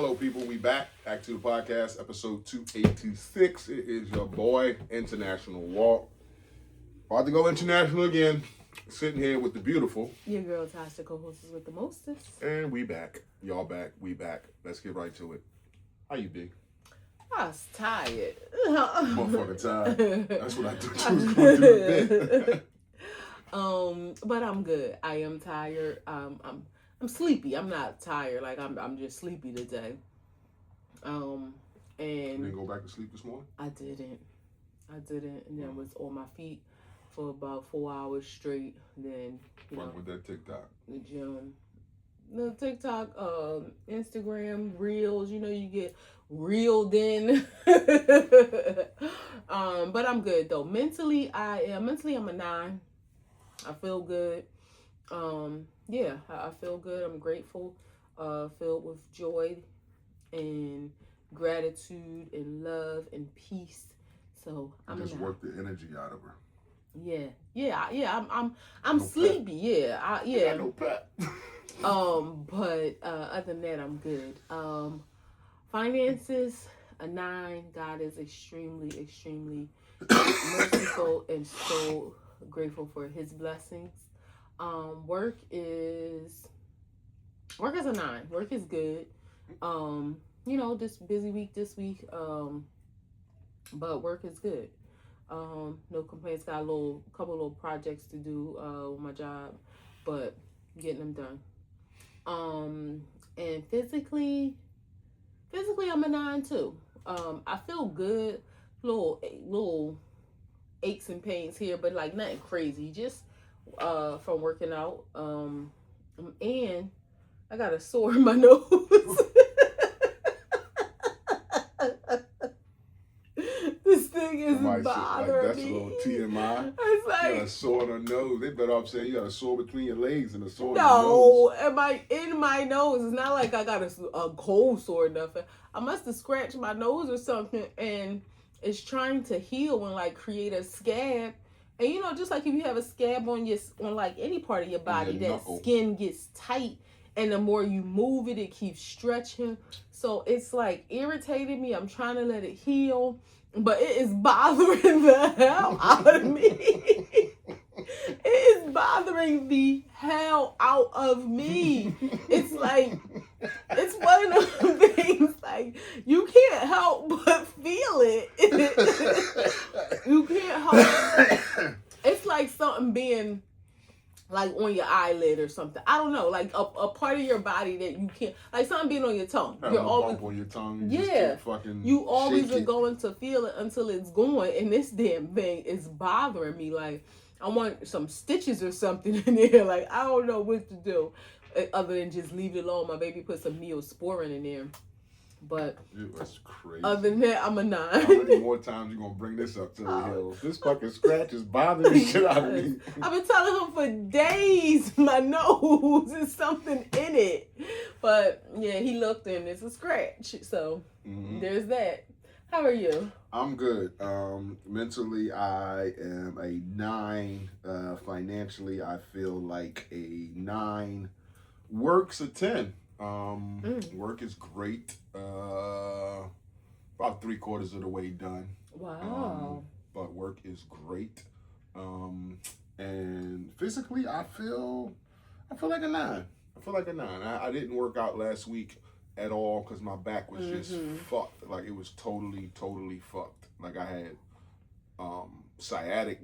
Hello, people. We back to the podcast, episode 2826. It is your boy, International Walk. About to go international again. Sitting here with the beautiful. Your girl, Tasha, co-hostess with the mostest. And we back. Y'all back. We back. Let's get right to it. How you be? I was tired. Motherfucking tired. That's what I thought you was going to do today. But I'm good. I am tired. I'm sleepy. I'm not tired. Like I'm just sleepy today. And you didn't go back to sleep this morning? I didn't. And then I was on my feet for about 4 hours straight. Then Fuck with that TikTok. The gym. The TikTok, Instagram, Reels, you get reeled in. But I'm good though. Mentally I'm a 9. I feel good. Yeah, I feel good. I'm grateful, filled with joy and gratitude and love and peace. So I'm just work the energy out of her. Yeah. I'm no sleepy. Pep. Yeah. No pep. But other than that, I'm good. Finances, a 9. God is extremely, extremely merciful and so grateful for His blessings. Work is a 9. Work is good. This busy week this week. But work is good. No complaints. Got a couple little projects to do with my job, but getting them done. And physically I'm a 9 too. I feel good. Little aches and pains here, but like nothing crazy. Just from working out. And I got a sore in my nose. This thing is bothering that's me. A little TMI. It's like you got a sore on the nose. They better off saying you got a sore between your legs and a sore on the nose. No, in my nose. It's not like I got a cold sore or nothing. I must have scratched my nose or something, and it's trying to heal and like create a scab. And just like if you have a scab on like any part of your body, that skin gets tight, and the more you move it, it keeps stretching. So it's like irritated me. I'm trying to let it heal, but it is bothering the hell out of me. It is bothering the hell out of me. It's like, it's one of those things, like, you can't help but feel it. You can't help. It's like something being, like, on your eyelid or something. I don't know, like, a part of your body that you can't, like, something being on your tongue. You're always bump on your tongue. You always are going to feel it until it's gone, and this damn thing is bothering me. Like, I want some stitches or something in there. Like, I don't know what to do other than just leave it alone. My baby put some Neosporin in there. But that's crazy. Other than that, I'm a 9. How many more times you gonna bring this up to the hills? This fucking scratch is bothering the shit out of me. I've been telling him for days my nose is something in it. But yeah, he looked and it's a scratch. So There's that. How are you? I'm good. Mentally, I am a 9. Financially, I feel like a 9. Work's a 10. Work is great. About 3/4 of the way done. Wow. But work is great. And physically, I feel like a 9. I didn't work out last week at all because my back was just fucked. Like, it was totally fucked. Like, I had sciatic,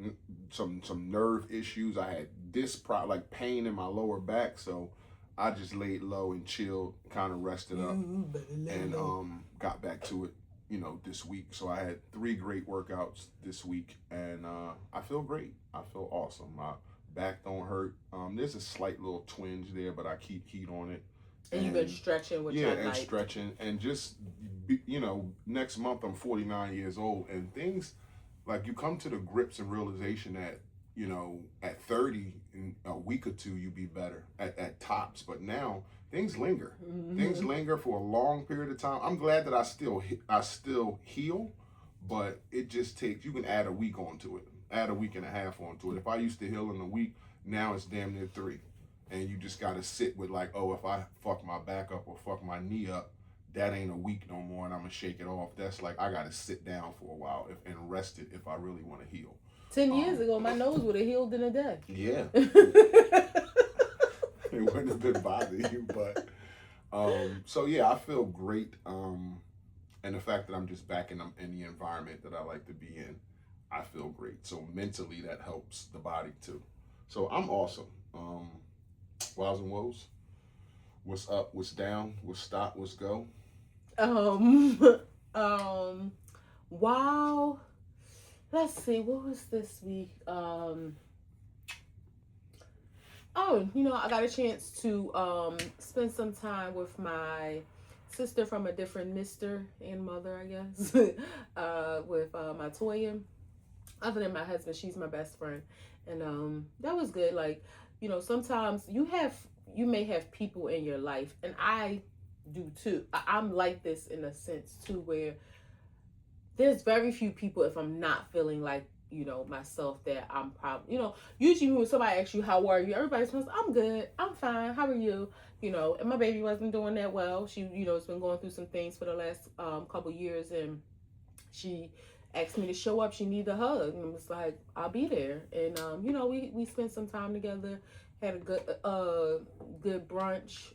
some nerve issues. I had like pain in my lower back, so I just laid low and chilled, kind of rested up, and got back to it, this week. So I had 3 great workouts this week, and I feel great. I feel awesome. My back don't hurt. There's a slight little twinge there, but I keep heat on it. And you've been stretching with your and stretching, and just, next month I'm 49 years old, and things, like, you come to the grips and realization that, at 30, in a week or 2, you be better at tops. But now things linger. Things linger for a long period of time. I'm glad that I still heal, but it just takes, you can add a week onto it, add a week and a half onto it. If I used to heal in a week, now it's damn near 3. And you just got to sit with, like, oh, if I fuck my back up or fuck my knee up, that ain't a week no more, and I'm gonna shake it off. That's like I gotta sit down for a while and rest it if I really want to heal. 10 years ago, my nose would have healed in a day. Yeah, it wouldn't have been bothering you, but so yeah, I feel great. And the fact that I'm just back in the environment that I like to be in, I feel great. So mentally, that helps the body too. So I'm awesome. Wows and woes. What's up? What's down? What's stop? What's go? Um, um, wow. Let's see, what was this week? Oh, I got a chance to spend some time with my sister from a different mister and mother, I guess. With my twin. Other than my husband, she's my best friend. And that was good. Like, sometimes you may have people in your life, and I do too. I'm like this in a sense too, where there's very few people, if I'm not feeling like myself, that I'm probably, usually when somebody asks you how are you, everybody says I'm good, I'm fine, how are you, and my baby wasn't doing that well. She has been going through some things for the last couple years, and she asked me to show up. She needed a hug, and I was like, I'll be there. And we spent some time together, had a good brunch.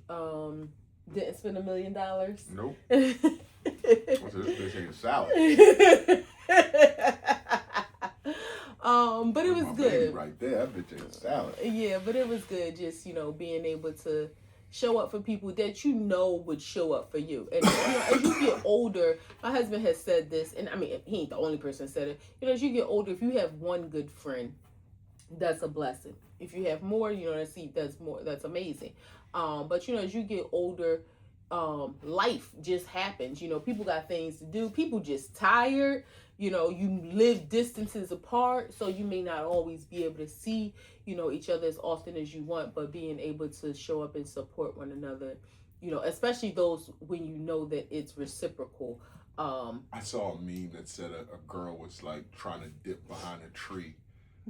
Didn't spend $1 million. Nope. This bitch ain't a salad. But it was good. Right there, that bitch ain't a salad. Yeah, but it was good. Just being able to show up for people that would show up for you. And as you get older, my husband has said this, and I mean he ain't the only person said it. As you get older, if you have one good friend, that's a blessing. If you have more, that's more. That's amazing. But as you get older, life just happens. People got things to do. People just tired. You live distances apart, so you may not always be able to see, each other as often as you want, but being able to show up and support one another, especially those when that it's reciprocal. I saw a meme that said a girl was like trying to dip behind a tree,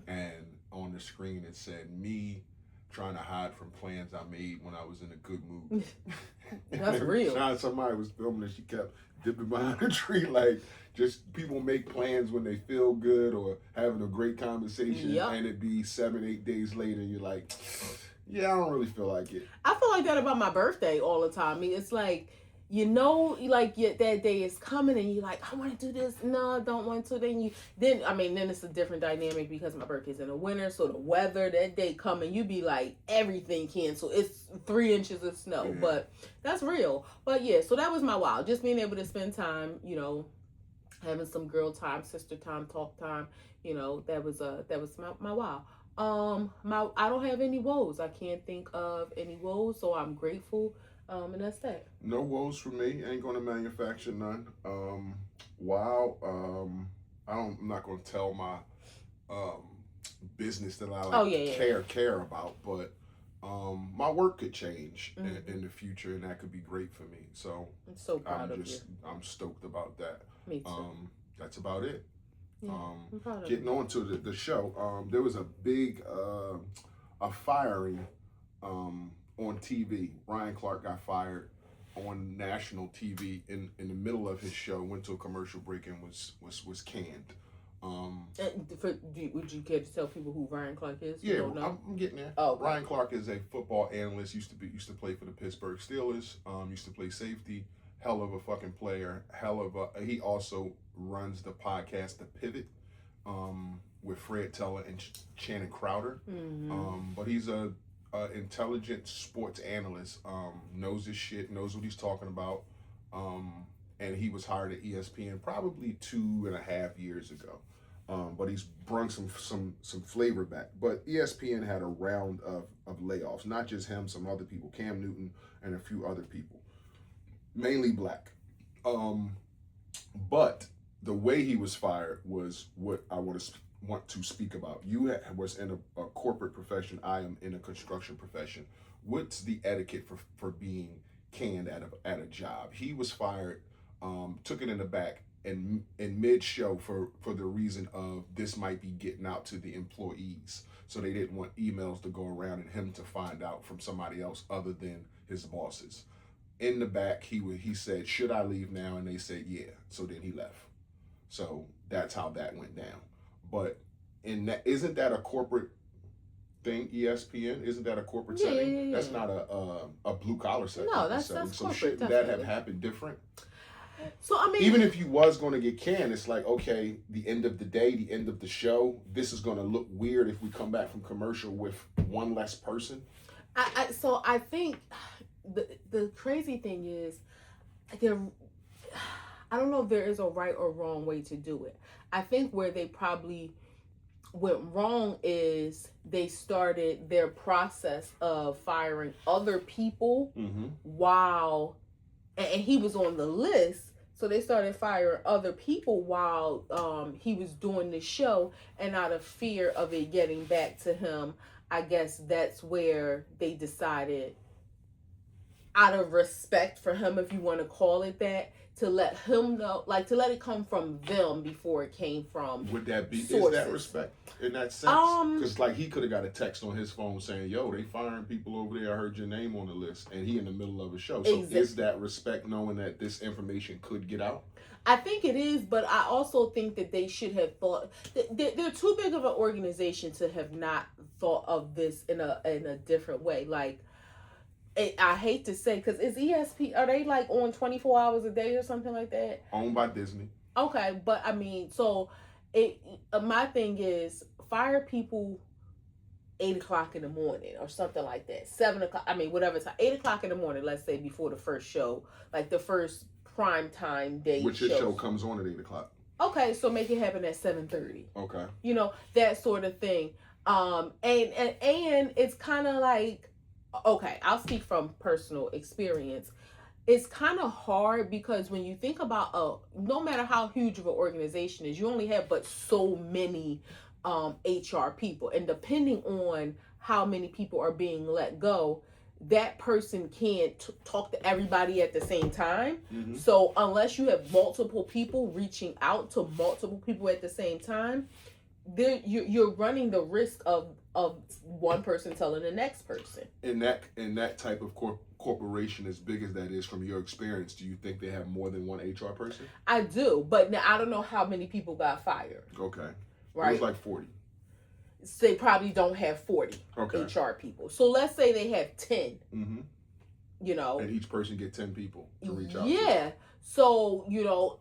and on the screen it said, me trying to hide from plans I made when I was in a good mood. That's real. Somebody was filming and she kept dipping behind a tree, like just people make plans when they feel good or having a great conversation, yep. And it'd be 7-8 days later and you're like, yeah, I don't really feel like it. I feel like that about my birthday all the time. I mean, it's like, that day is coming and you're like, I want to do this. No, I don't want to. Then it's a different dynamic because my birthday's in the winter. So the weather, that day coming, you be like, everything canceled. It's 3 inches of snow, Yeah. But that's real. But yeah, so that was my wow. Just being able to spend time, having some girl time, sister time, talk time, that was my wow. I don't have any woes. I can't think of any woes, so I'm grateful. And that's that. No woes for me. Ain't gonna manufacture none. Wow. I'm not gonna tell my business that I care about, but my work could change in the future, and that could be great for me. So I'm so proud of you. I'm stoked about that. Me too. That's about it. Yeah, I'm proud of Getting you. on to the show. There was a big a firing on TV. Ryan Clark got fired on national TV in the middle of his show. Went to a commercial break and was canned. Would you care to tell people who Ryan Clark is? Yeah, I'm getting there. Oh, Ryan Clark is a football analyst. Used to play for the Pittsburgh Steelers. Used to play safety. Hell of a fucking player. He also runs the podcast The Pivot with Fred Teller and Shannon Crowder. Mm-hmm. But he's a intelligent sports analyst, knows his shit, knows what he's talking about, and he was hired at ESPN probably 2.5 years ago. But he's brung some flavor back. But ESPN had a round of layoffs, not just him, some other people, Cam Newton and a few other people, mainly black. But the way he was fired was what I want to speak about. You was in a corporate profession. I am in a construction profession. What's the etiquette for being canned at a job? He was fired, took it in the back, and in mid-show for the reason of this might be getting out to the employees. So they didn't want emails to go around and him to find out from somebody else other than his bosses. in the back, he said, "Should I leave now?" And they said, "Yeah." So then he left. So that's how that went down. But in that, isn't that a corporate thing? ESPN, isn't that a corporate setting? Yeah. That's not a blue collar setting. No, that's so corporate. Shouldn't definitely. that have happened different? So I mean, even if you was going to get canned, it's like, okay, the end of the day, the end of the show, this is going to look weird if we come back from commercial with one less person. So I think the crazy thing is, I don't know if there is a right or wrong way to do it. I think where they probably went wrong is they started their process of firing other people while, and he was on the list. So they started firing other people while he was doing the show, and out of fear of it getting back to him, I guess that's where they decided, out of respect for him, if you want to call it that, to let him know, like to let it come from them before it came from. Would that be sources. Is that respect in that sense? Because like he could have got a text on his phone saying, "Yo, they firing people over there. I heard your name on the list," and he in the middle of a show. So is that respect, knowing that this information could get out? I think it is, but I also think that they should have thought. They're too big of an organization to have not thought of this in a different way. Like, I hate to say, because is ESP, are they like on 24 hours a day or something like that? Owned by Disney. Okay, but I mean, so my thing is, fire people 8 o'clock in the morning or something like that. 7 o'clock, I mean, whatever time, 8 o'clock in the morning, let's say, before the first show, like the first prime time day. Which his show comes on at 8 o'clock. Okay, so make it happen at 7:30. Okay. You know, that sort of thing. And it's kind of like, okay, I'll speak from personal experience. It's kind of hard because when you think about no matter how huge of an organization is, you only have but so many HR people, and depending on how many people are being let go, that person can't talk to everybody at the same time. Mm-hmm. So unless you have multiple people reaching out to multiple people at the same time, you're running the risk of one person telling the next person. In that type of corporation, as big as that is, from your experience, do you think they have more than one HR person? I do, but now I don't know how many people got fired. Okay. Right. It was like 40. So they probably don't have 40 HR people. So let's say they have 10. Mm-hmm. You know. And each person get 10 people to reach out. Yeah. So, you know,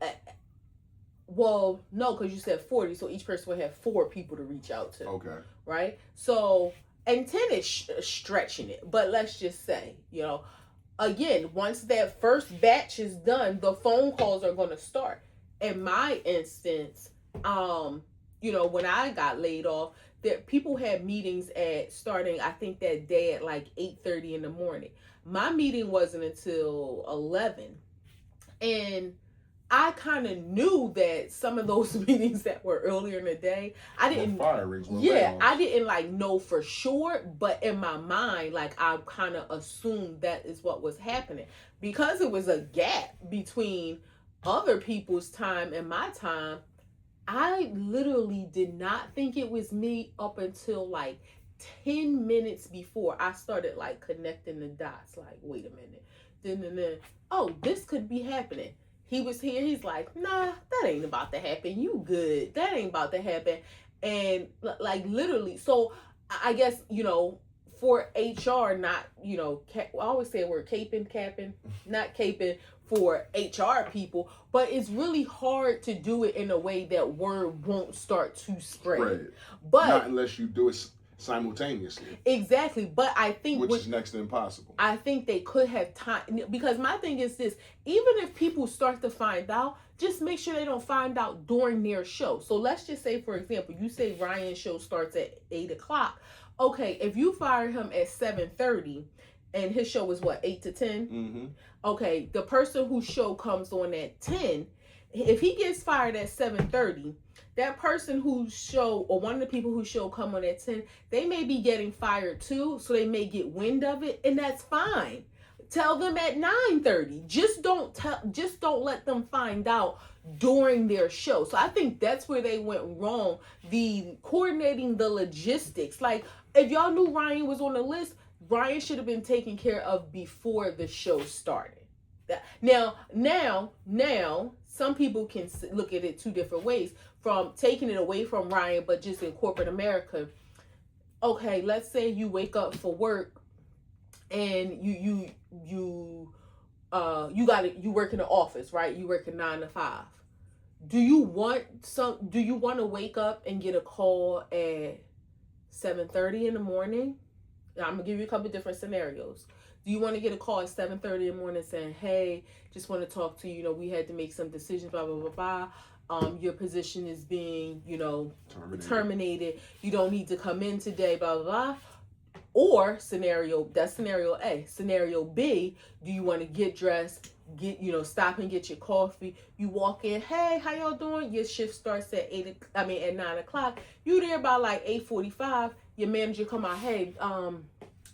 well, no, because you said 40, so each person would have 4 people to reach out to. Okay. Right? So, and 10 is stretching it. But let's just say, you know, again, once that first batch is done, the phone calls are going to start. In my instance, you know, when I got laid off, that people had meetings starting, I think that day at like 8:30 in the morning. My meeting wasn't until 11. And I kind of knew that some of those meetings that were earlier in the day, I didn't. I didn't like know for sure, but in my mind, like I kind of assumed that is what was happening because it was a gap between other people's time and my time. I literally did not think it was me up until like 10 minutes before I started like connecting the dots. Like, wait a minute, then, oh, this could be happening. He was here. He's like, nah, that ain't about to happen. You good. That ain't about to happen. And like literally, so I guess, you know, for HR, not, you know, I always say we're capping, not caping for HR people, but it's really hard to do it in a way that word won't start to spread. But not unless you do it simultaneously. Exactly. But I think which is next to impossible. I think they could have time, because my thing is this, even if people start to find out, just make sure they don't find out during their show. So let's just say, for example, you say Ryan's show starts at 8 o'clock. Okay, if you fire him at 7:30 and his show is what, 8 to 10? Mm-hmm. Okay, the person whose show comes on at 10, if he gets fired at 7:30, that person whose show, or one of the people whose show come on at 10, they may be getting fired too, so they may get wind of it, and that's fine. Tell them at 9:30. Just don't let them find out during their show. So I think that's where they went wrong. The coordinating the logistics. Like, if y'all knew Ryan was on the list, Ryan should have been taken care of before the show started. Now, some people can look at it two different ways. From taking it away from Ryan, but just in corporate America. Okay, let's say you wake up for work, and you work in the office, right? You work a 9 to 5. Do you want to wake up and get a call at 7:30 in the morning? Now, I'm gonna give you a couple different scenarios. Do you want to get a call at 7:30 in the morning saying, "Hey, just want to talk to you. You know, we had to make some decisions. Blah blah blah blah. Your position is being, terminated. You don't need to come in today. Blah blah blah." Or that's scenario A. Scenario B, do you want to get dressed, stop and get your coffee? You walk in, "Hey, how y'all doing?" Your shift starts at 9 o'clock. You there by like 8:45. Your manager come out, "Hey,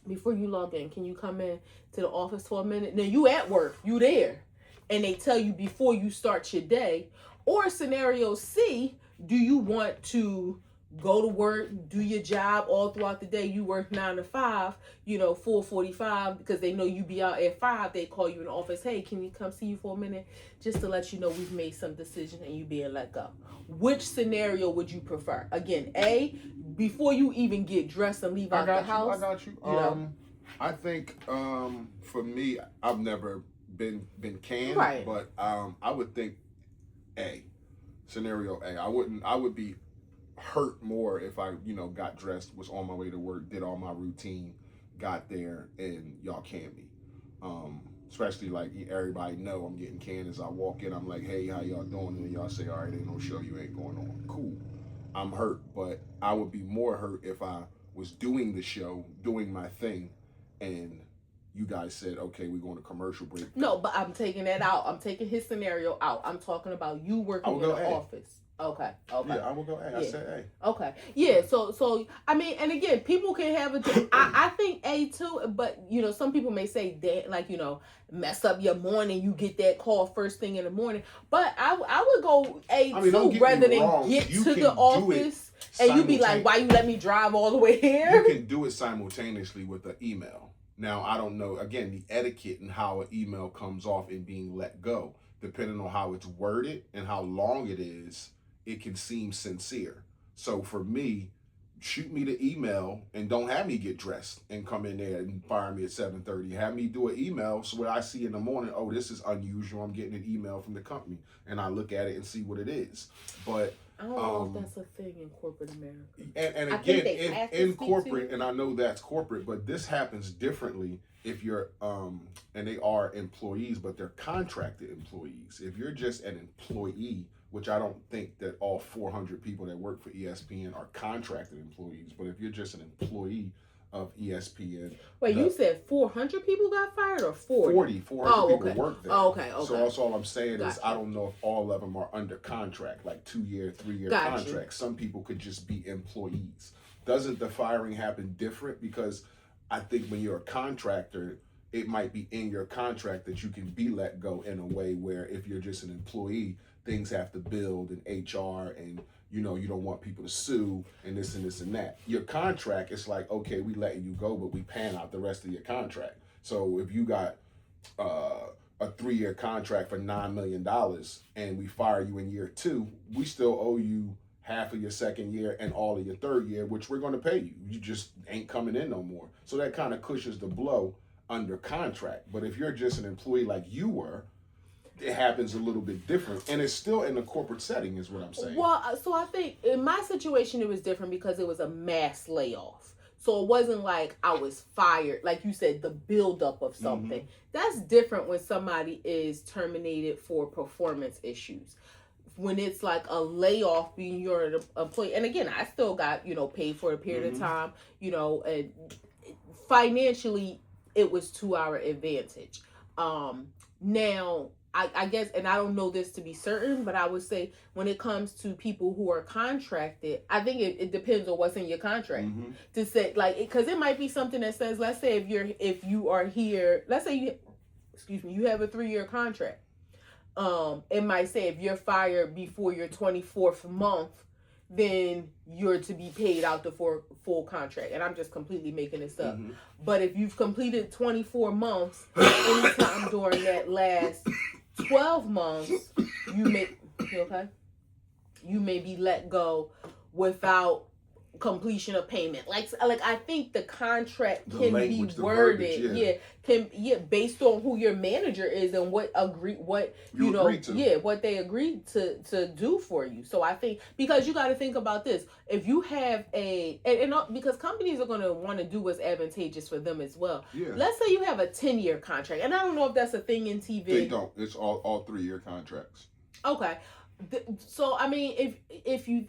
before you log in, can you come in to the office for a minute?" Now you at work, you there, and they tell you before you start your day. Or scenario C, do you want to go to work, do your job all throughout the day? You work 9 to 5, 4:45, because they know you be out at 5. They call you in the office, "Hey, can you come see you for a minute? Just to let you know we've made some decisions and you being let go." Which scenario would you prefer? Again, A, before you even get dressed and leave out the house. I got you. I think for me, I've never been canned, right. But I would think A, scenario A. I would be hurt more if I, got dressed, was on my way to work, did all my routine, got there, and y'all canned me. Especially like everybody know I'm getting canned as I walk in. I'm like, "Hey, how y'all doing?" And then y'all say, "All right, ain't no show, you ain't going on." Cool. I'm hurt, but I would be more hurt if I was doing the show, doing my thing, and you guys said, "Okay, we're going to commercial break." No, but I'm taking that out. I'm taking his scenario out. I'm talking about you working in the office. Okay. Yeah, I will go A. I said A. Okay. Yeah. So I mean, and again, people can have I think A too, but some people may say that, like, mess up your morning. You get that call first thing in the morning, but I would go A too, rather than get to the office and you be like, "Why you let me drive all the way here?" You can do it simultaneously with an email. Now, I don't know, again, the etiquette and how an email comes off and being let go, depending on how it's worded and how long it is. It can seem sincere. So for me, shoot me the email and don't have me get dressed and come in there and fire me at 7:30. Have me do an email so what I see in the morning, "Oh, this is unusual. I'm getting an email from the company," and I look at it and see what it is. But I don't know if that's a thing in corporate America. And again, in corporate, and I know that's corporate, but this happens differently if you're and they are employees, but they're contracted employees. If you're just an employee, which I don't think that all 400 people that work for ESPN are contracted employees, but if you're just an employee of ESPN. Wait, you said 400 people got fired or 400 people work there. Okay. So that's all I'm saying is I don't know if all of them are under contract, like 2-year, 3-year contracts. Some people could just be employees. Doesn't the firing happen different? Because I think when you're a contractor, it might be in your contract that you can be let go in a way where if you're just an employee, things have to build in HR and you don't want people to sue and this and this and that. Your contract, it's like, okay, we letting you go, but we paying out the rest of your contract. So if you got a 3-year contract for $9 million and we fire you in year 2, we still owe you half of your second year and all of your third year, which we're going to pay you. You just ain't coming in no more. So that kind of cushions the blow under contract. But if you're just an employee like you were, it happens a little bit different, and it's still in the corporate setting is what I'm saying. Well, so I think in my situation it was different because it was a mass layoff. So it wasn't like I was fired, like you said, the buildup of something. Mm-hmm. That's different when somebody is terminated for performance issues. When it's like a layoff, being your employee, and again, I still got paid for a period of time, and financially it was to our advantage. Now, I guess, and I don't know this to be certain, but I would say when it comes to people who are contracted, I think it depends on what's in your contract. Mm-hmm. To say, like, because it might be something that says, let's say if you are here, let's say you have a 3-year contract. It might say if you're fired before your 24th month, then you're to be paid out the full contract. And I'm just completely making this up. Mm-hmm. But if you've completed 24 months, anytime during that last 12 months, you may be let go without completion of payment. Like I think the contract can be worded, based on who your manager is and what what they agreed to do for you. So I think, because you got to think about this, if you have because companies are going to want to do what's advantageous for them as well. Yeah. Let's say you have a 10-year contract, and I don't know if that's a thing in TV. They don't. It's all 3-year contracts. Okay. So I mean, if you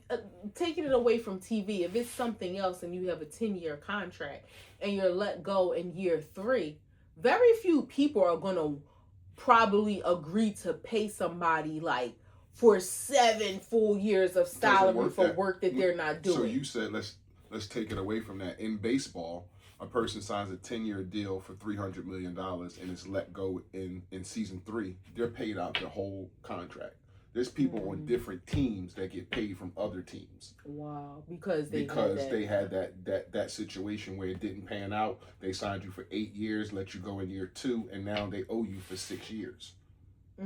taking it away from TV, if it's something else and you have a 10-year contract and you're let go in year 3, very few people are gonna probably agree to pay somebody like for 7 full years of salary for work that they're not doing. So you said let's take it away from that. In baseball, a person signs a 10-year deal for $300 million and is let go in season 3. They're paid out the whole contract. There's people on different teams that get paid from other teams. Wow, because they had that situation where it didn't pan out. They signed you for 8 years, let you go in year 2, and now they owe you for 6 years.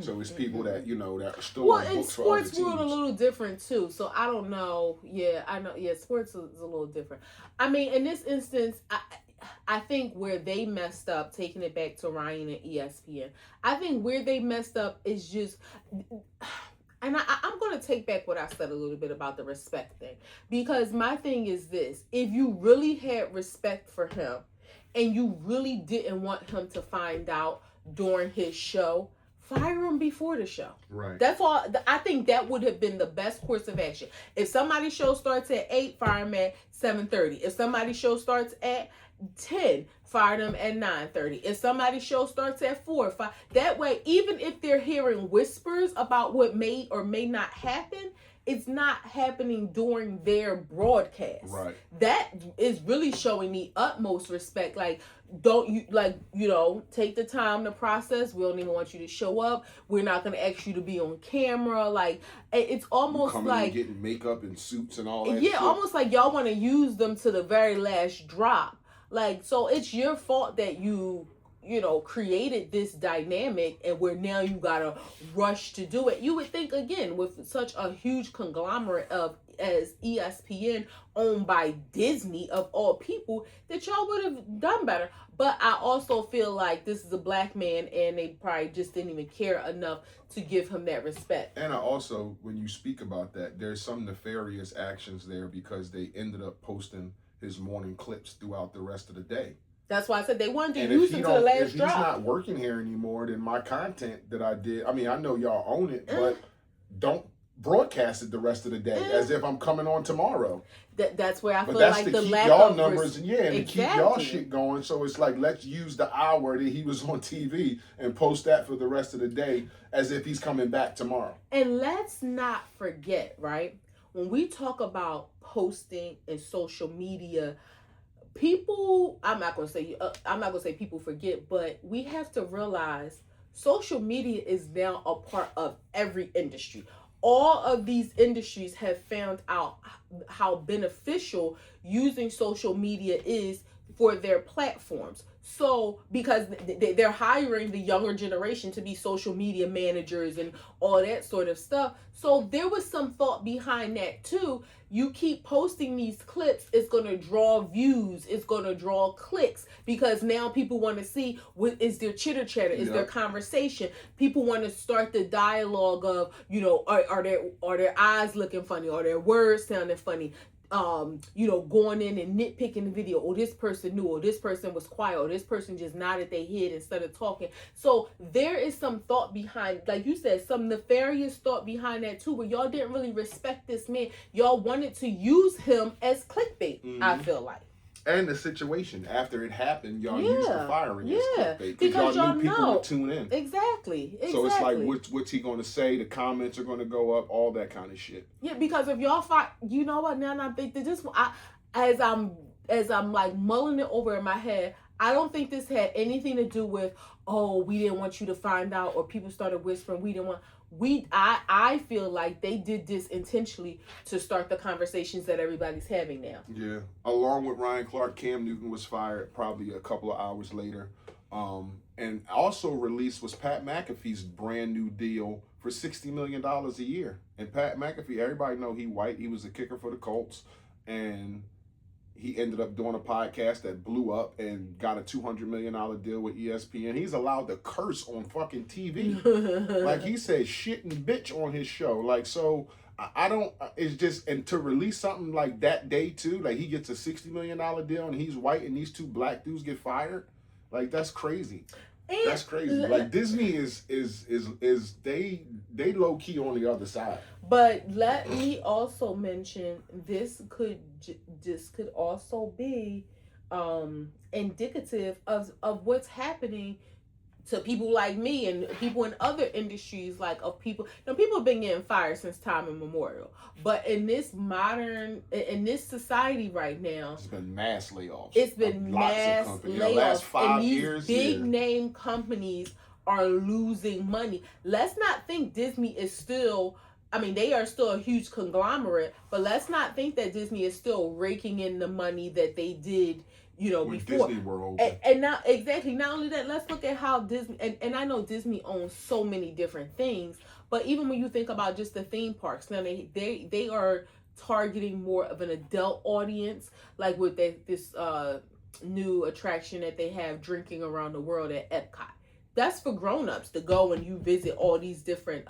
So it's people that that are still on books for other teams. Sports world a little different too. So I don't know. Yeah, I know. Yeah, sports is a little different. I mean, in this instance, I think where they messed up, taking it back to Ryan and ESPN, I think where they messed up is just. And I'm going to take back what I said a little bit about the respect thing. Because my thing is this. If you really had respect for him and you really didn't want him to find out during his show, fire him before the show. Right. That's all. I think that would have been the best course of action. If somebody's show starts at 8, fire him at 7:30. If somebody's show starts at 10, fire them at 9:30. If somebody's show starts at 4, 5. That way, even if they're hearing whispers about what may or may not happen, it's not happening during their broadcast. Right. That is really showing the utmost respect. Like, don't you take the time to process. We don't even want you to show up. We're not going to ask you to be on camera. Like, it's almost like getting makeup and suits and all that. Yeah, shit. almost like y'all want to use them to the very last drop. Like, so it's your fault that you created this dynamic and where now you gotta rush to do it. You would think, again, with such a huge conglomerate as ESPN, owned by Disney of all people, that y'all would have done better. But I also feel like this is a black man and they probably just didn't even care enough to give him that respect. And I also, when you speak about that, there's some nefarious actions there because they ended up posting his morning clips throughout the rest of the day. That's why I said they wanted to use him to the last if drop. If he's not working here anymore, then my content that I did, I mean, I know y'all own it, but don't broadcast it the rest of the day as if I'm coming on tomorrow. That's where I feel like the lack y'all of numbers, and to keep y'all shit going. So it's like, let's use the hour that he was on TV and post that for the rest of the day as if he's coming back tomorrow. And let's not forget, right? When we talk about posting and social media, people, I'm not gonna say people forget, but we have to realize social media is now a part of every industry. All of these industries have found out how beneficial using social media is for their platforms. So, because they're hiring the younger generation to be social media managers and all that sort of stuff. So there was some thought behind that too. You keep posting these clips, it's going to draw views, it's going to draw clicks, because now people want to see what is their chitter chatter, is their conversation. People want to start the dialogue of, are their eyes looking funny, are their words sounding funny? Going in and nitpicking the video. Oh, this person knew, or this person was quiet, or this person just nodded their head instead of talking. So there is some thought behind, like you said, some nefarious thought behind that too, where y'all didn't really respect this man. Y'all wanted to use him as clickbait, I feel like. And the situation after it happened, y'all used the firing as clickbait because y'all knew people would tune in. Exactly. So it's like, what's he going to say? The comments are going to go up, all that kind of shit. Yeah, because if y'all fight, you know what? Now I think that as I'm like mulling it over in my head, I don't think this had anything to do with, oh, we didn't want you to find out, or people started whispering, we didn't want. I feel like they did this intentionally to start the conversations that everybody's having now. Yeah. Along with Ryan Clark, Cam Newton was fired probably a couple of hours later. And also released was Pat McAfee's brand new deal for $60 million a year. And Pat McAfee, everybody know he white. He was a kicker for the Colts. And he ended up doing a podcast that blew up and got a $200 million deal with ESPN. He's allowed to curse on fucking TV. Like, he said shit and bitch on his show. Like, so I don't, it's just, and to release something like that day too, like he gets a $60 million deal and he's white and these two black dudes get fired. Like, that's crazy. That's crazy. Like, Disney is they low key on the other side. But let me also mention this could also be indicative of what's happening to people like me and people in other industries, like of people. People have been getting fired since time immemorial. But in this society right now, it's been mass layoffs. It's been mass layoffs. The last 5 years, big name companies are losing money. Let's not think Disney is still. I mean, they are still a huge conglomerate, but let's not think that Disney is still raking in the money that they did, when before. Disney World open. And now, exactly, not only that, let's look at how Disney, and I know Disney owns so many different things, but even when you think about just the theme parks, now they are targeting more of an adult audience, like with this new attraction that they have, Drinking Around the World at Epcot. That's for grown-ups to go and you visit all these different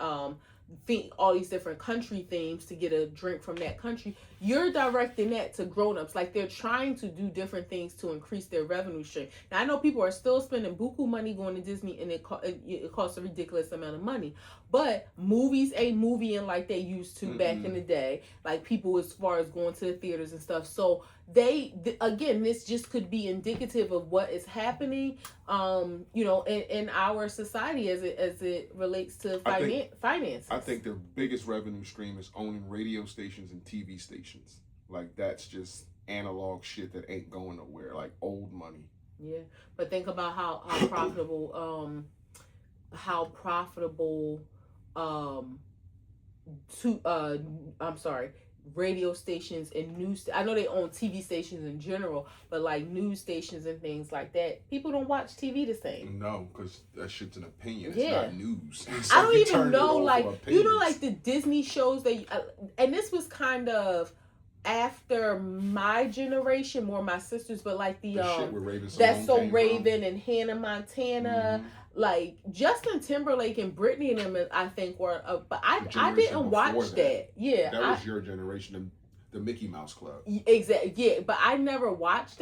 country themes to get a drink from that country. You're directing that to grown-ups. Like, they're trying to do different things to increase their revenue stream. Now, I know people are still spending buku money going to Disney, and it costs a ridiculous amount of money. But movies ain't movieing like they used to back in the day. Like, people as far as going to the theaters and stuff. So again, this just could be indicative of what is happening, in our society as it relates to finances. I think their biggest revenue stream is owning radio stations and TV stations. Like, that's just analog shit that ain't going nowhere. Like, old money. Yeah, but think about how profitable radio stations and news. I know they own TV stations in general, but like news stations and things like that, people don't watch TV the same. No, because that shit's an opinion. Yeah. It's not news. I don't even know, like, like the Disney shows that, and this was kind of after my generation, more my sisters, but like the shit with Raven That's So Raven and Hannah Montana. Mm-hmm. Like Justin Timberlake and Britney and them, I think were, but I didn't watch that. Yeah, that was your generation, the Mickey Mouse Club. Exactly. Yeah, but I never watched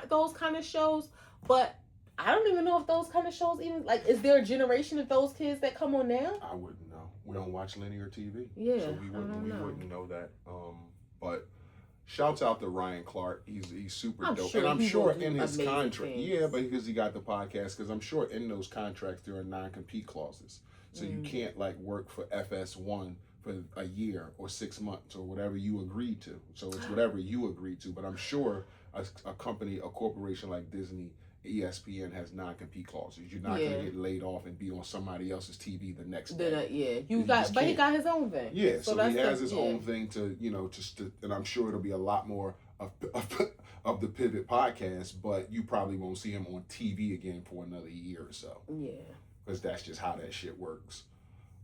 those kind of shows. But I don't even know if those kind of shows even, like, is there a generation of those kids that come on now? I wouldn't know. We don't watch linear TV. Yeah, so we wouldn't know that. But shouts out to Ryan Clark. He's super dope. Sure, and I'm sure in his contract, things. because he got the podcast, because I'm sure in those contracts there are non-compete clauses. So you can't like work for FS1 for a year or 6 months or whatever you agreed to. So it's whatever you agreed to. But I'm sure a company, a corporation like Disney, ESPN has non-compete clauses. You're not going to get laid off and be on somebody else's TV the next day. He got his own thing. Yeah, so he has his own thing to, and I'm sure it'll be a lot more of the Pivot podcast, but you probably won't see him on TV again for another year or so. Yeah. Because that's just how that shit works.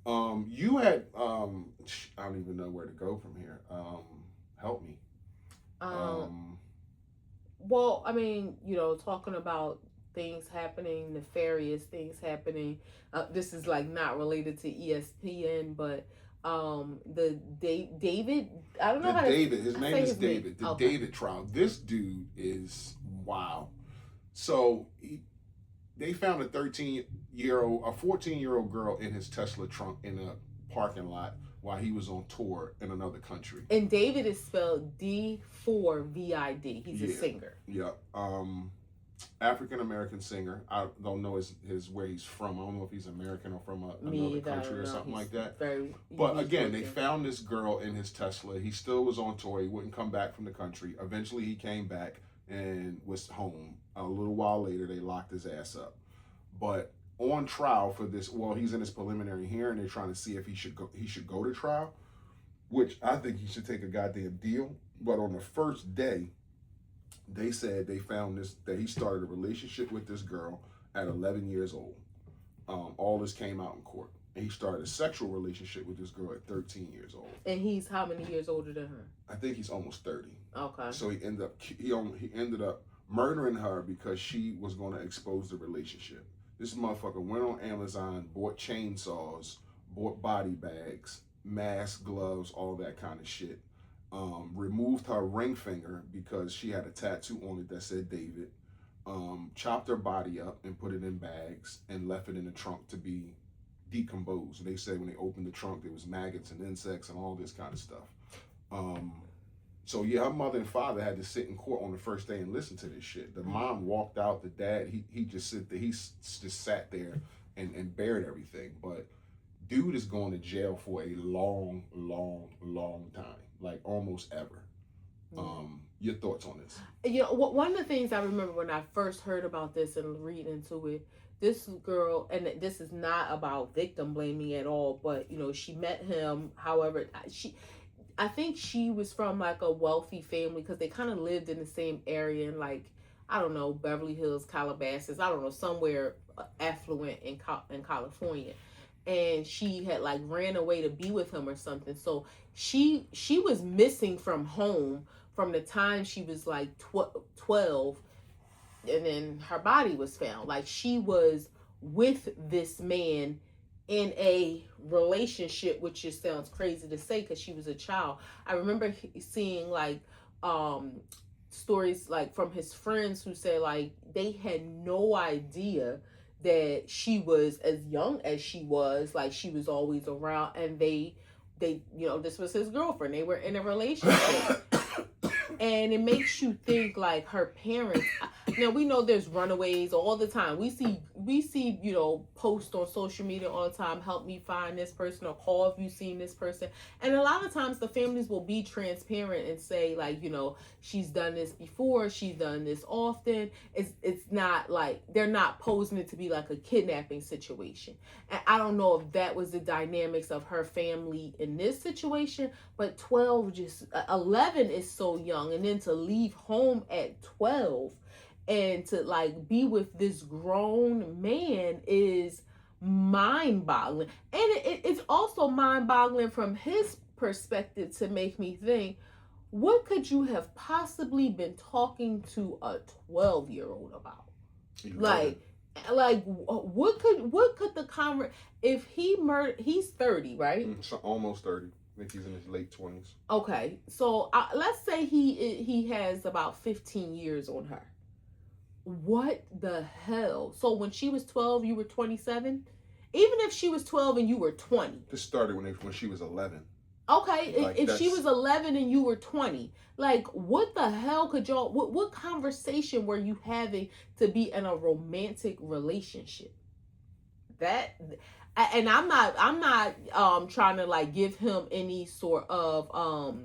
You had, I don't even know where to go from here. Help me. Well, I mean, talking about things happening, nefarious things happening. This is like not related to ESPN, but the David, I don't know how David, his name is David. The David trial. This dude is wow. So they found a 14-year-old girl in his Tesla trunk in a parking lot while he was on tour in another country. And David is spelled D4VID. He's a singer. Yeah. African American singer. I don't know his where he's from. I don't know if he's American or from another country or something like that. But again, they found this girl in his Tesla. He still was on tour. He wouldn't come back from the country. Eventually, he came back and was home. A little while later, they locked his ass up. But on trial for this. Well, he's in his preliminary hearing. They're trying to see if he should go to trial, which I think he should take a goddamn deal. But on the first day, they said they found that he started a relationship with this girl at 11 years old. All this came out in court. And he started a sexual relationship with this girl at 13 years old. And he's how many years older than her? I think he's almost 30. Okay. So he ended up murdering her because she was going to expose the relationship. This motherfucker went on Amazon, bought chainsaws, bought body bags, masks, gloves, all that kind of shit. Removed her ring finger because she had a tattoo on it that said David. Chopped her body up and put it in bags and left it in the trunk to be decomposed. They said when they opened the trunk, there was maggots and insects and all this kind of stuff. So yeah, her mother and father had to sit in court on the first day and listen to this shit. The mom walked out. The dad, he just just sat there and bared everything. But dude is going to jail for a long, long, long time, like almost ever. Your thoughts on this? You know, one of the things I remember when I first heard about this and read into it, this girl, and this is not about victim blaming at all, but you know, she met him. However, I think she was from like a wealthy family because they kind of lived in the same area in like, I don't know, Beverly Hills, Calabasas, I don't know, somewhere affluent in California. And she had like ran away to be with him or something. So she was missing from home from the time she was like 12, and then her body was found. Like she was with this man in a relationship, which just sounds crazy to say because she was a child. I remember seeing like stories like from his friends who said like they had no idea that she was as young as she was. Like she was always around, and they you know, this was his girlfriend. They were in a relationship. And it makes you think like her parents, you know, we know there's runaways all the time. We see, you know, posts on social media all the time, help me find this person, or call if you've seen this person. And a lot of times the families will be transparent and say like, you know, she's done this before, she's done this often. It's not like, they're not posing it to be like a kidnapping situation. And I don't know if that was the dynamics of her family in this situation, but 11 is so young. And then to leave home at 12 and to like be with this grown man is mind-boggling. And it's also mind-boggling from his perspective to make me think, what could you have possibly been talking to a 12-year-old about? Like what could the if he murdered, he's 30, right? So almost 30. I think he's in his late 20s. Okay, so let's say he has about 15 years on her. What the hell? So when she was 12, you were 27? Even if she was 12 and you were 20. This started when she was 11. Okay, like if she was 11 and you were 20, like what the hell could y'all, what conversation were you having to be in a romantic relationship? And I'm not trying to like give him any sort of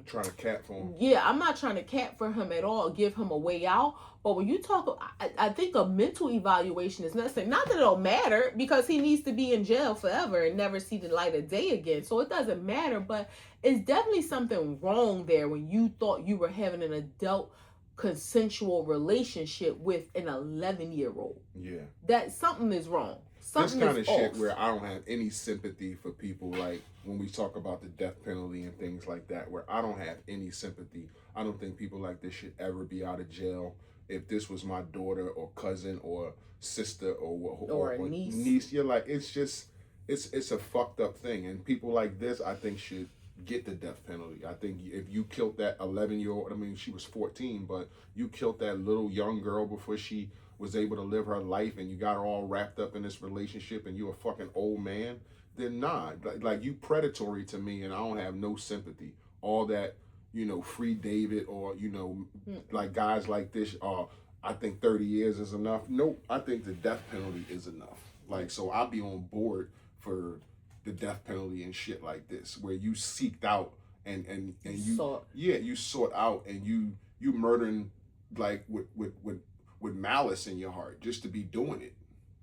trying to cat for him. Yeah, I'm not trying to cat for him at all, give him a way out. But when you talk, I think a mental evaluation is necessary. Not that it don't matter, because he needs to be in jail forever and never see the light of day again. So it doesn't matter, but it's definitely something wrong there when you thought you were having an adult consensual relationship with an 11-year-old. Yeah. That something is wrong. Something this kind of off. shit where I don't have any sympathy for people, like when we talk about the death penalty and things like that, where I don't have any sympathy. I don't think people like this should ever be out of jail. If this was my daughter or cousin or sister or a niece, you're like, it's just, it's a fucked up thing. And people like this, I think, should get the death penalty. I think if you killed that 11-year-old, I mean, she was 14, but you killed that little young girl before she was able to live her life, and you got her all wrapped up in this relationship, and you're a fucking old man, then nah. Like you predatory to me, and I don't have no sympathy. All that, you know, free David, or, you know, like guys like this, I think 30 years is enough. Nope, I think the death penalty is enough. Like, so I'll be on board for the death penalty and shit like this, where you seeked out and you sought out, and you murdering like with malice in your heart just to be doing it.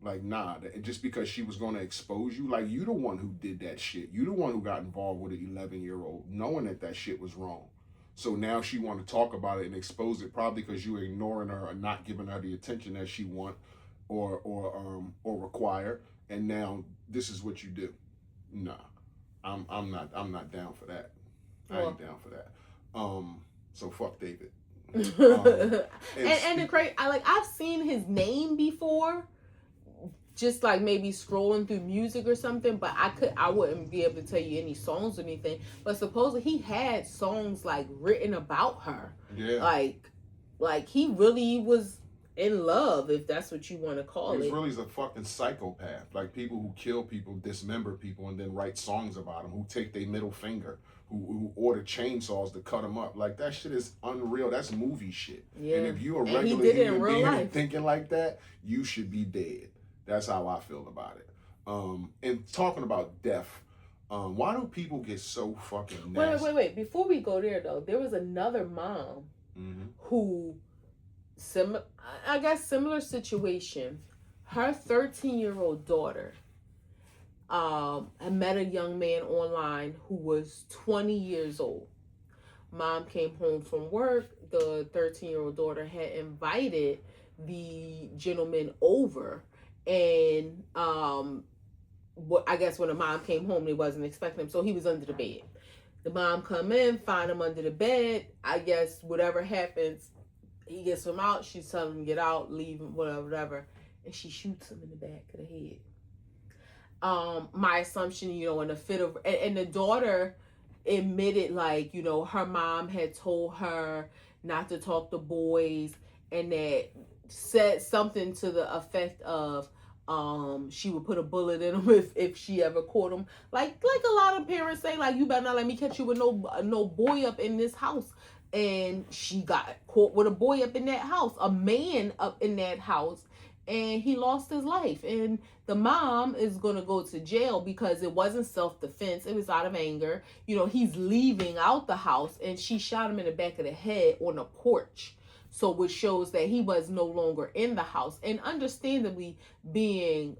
Like, nah, just because she was going to expose you, like, you the one who did that shit. You the one who got involved with an 11-year-old, knowing that shit was wrong. So now she want to talk about it and expose it, probably because you ignoring her or not giving her the attention that she want or require. And now this is what you do. Nah, I'm not down for that. I ain't down for that. So fuck David. And the crazy, I've seen his name before, just like maybe scrolling through music or something, but I wouldn't be able to tell you any songs or anything. But supposedly he had songs like written about her. Yeah. Like he really was in love, if that's what you want to call it. He really is a fucking psychopath. Like people who kill people, dismember people, and then write songs about them, who take their middle finger, who order chainsaws to cut them up. Like that shit is unreal. That's movie shit. Yeah. And if you're a regular human being thinking like that, you should be dead. That's how I feel about it. And talking about death, why do people get so fucking nasty? Wait. Before we go there, though, there was another mom who, similar situation. Her 13-year-old daughter had met a young man online who was 20 years old. Mom came home from work. The 13-year-old daughter had invited the gentleman over. And I guess when the mom came home, they wasn't expecting him, so he was under the bed. The mom come in, find him under the bed. I guess whatever happens, he gets him out. She's telling him to get out, leave him, whatever, and she shoots him in the back of the head. My assumption, in a fit of, and the daughter admitted, like, her mom had told her not to talk to boys, and that said something to the effect of she would put a bullet in him if she ever caught him. Like a lot of parents say, like, you better not let me catch you with no boy up in this house. And she got caught with a boy up in that house, a man up in that house, and he lost his life. And the mom is going to go to jail because it wasn't self-defense. It was out of anger. He's leaving out the house, and she shot him in the back of the head on a porch. So which shows that he was no longer in the house. And understandably, being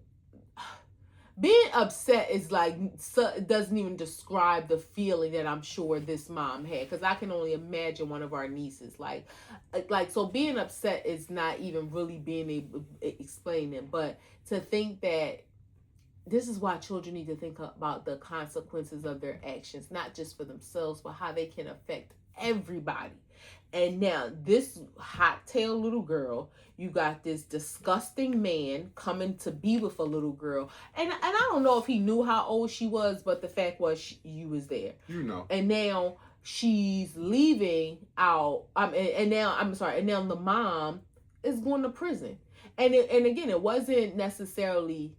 upset is doesn't even describe the feeling that I'm sure this mom had. Because I can only imagine one of our nieces. So being upset is not even really being able to explain it. But to think that this is why children need to think about the consequences of their actions, not just for themselves, but how they can affect everybody. And now this hot tail little girl, you got this disgusting man coming to be with a little girl. And I don't know if he knew how old she was, but the fact was you was there. And now she's leaving out. And now the mom is going to prison. And again, it wasn't necessarily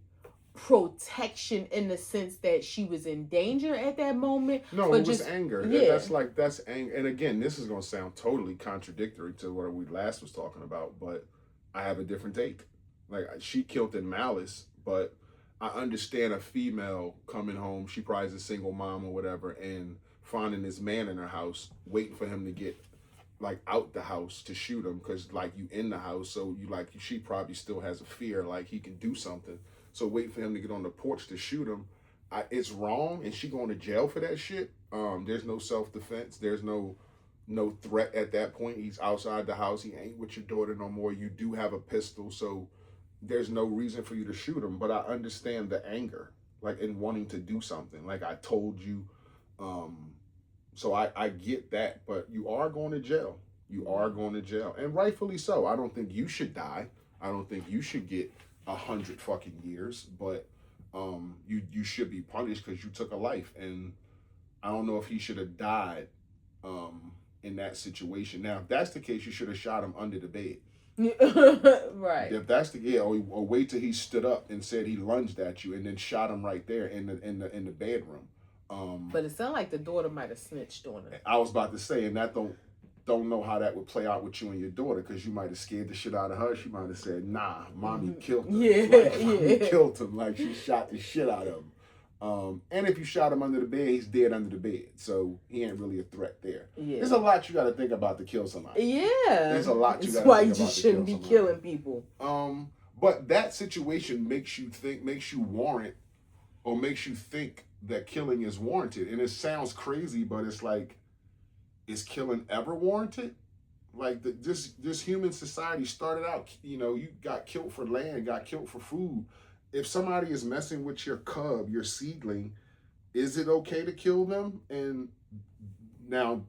protection in the sense that she was in danger at that moment. No, it was anger. Yeah. That's anger. And again, this is going to sound totally contradictory to what we last was talking about, but I have a different take. Like, she killed in malice, but I understand a female coming home, she probably is a single mom or whatever, and finding this man in her house, waiting for him to get out the house to shoot him, because you in the house, so she probably still has a fear he can do something. So wait for him to get on the porch to shoot him. It's wrong, and she going to jail for that shit. There's no self-defense. There's no threat at that point. He's outside the house. He ain't with your daughter no more. You do have a pistol, so there's no reason for you to shoot him. But I understand the anger, in wanting to do something. I told you. So I get that, but you are going to jail. You are going to jail, and rightfully so. I don't think you should die. I don't think you should get 100 fucking years, but you should be punished because you took a life. And I don't know if he should have died in that situation. Now, if that's the case, you should have shot him under the bed. Right. If that's or wait till he stood up and said he lunged at you, and then shot him right there in the bedroom. But it sounded like the daughter might have snitched on him. I was about to say, and that don't know how that would play out with you and your daughter, because you might have scared the shit out of her. She might have said, nah, mommy killed him. Mommy killed him. She shot the shit out of him. And if you shot him under the bed, he's dead under the bed. So he ain't really a threat there. Yeah. There's a lot you got to think about to kill somebody. Yeah. There's a lot you got to think about. That's why you just shouldn't be killing people. But that situation makes you warrant, or makes you think that killing is warranted. And it sounds crazy, but it's like, is killing ever warranted? Like this human society started out, you got killed for land, got killed for food. If somebody is messing with your cub, your seedling, is it okay to kill them? And now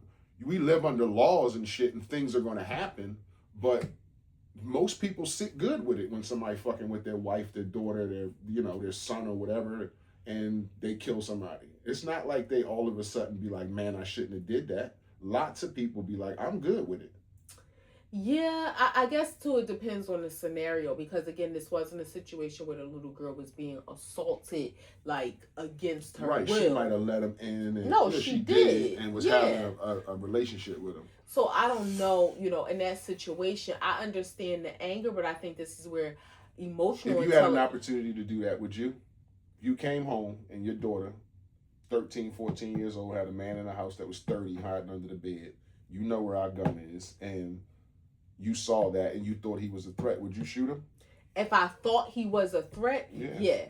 we live under laws and shit, and things are going to happen, but most people sit good with it when somebody fucking with their wife, their daughter, their son or whatever, and they kill somebody. It's not like they all of a sudden be like, man, I shouldn't have did that. Lots of people be like, I'm good with it. Yeah, I guess too, it depends on the scenario, because again, this wasn't a situation where the little girl was being assaulted like against her will. She might have let him in, and no, she did, and was having a relationship with him. So I don't know, in that situation, I understand the anger, but I think this is where emotional. If you had an opportunity to do that, would you? You came home and your daughter, 13, 14 years old, had a man in the house that was 30 hiding under the bed. You know where our gun is, and you saw that and you thought he was a threat. Would you shoot him? If I thought he was a threat, yeah.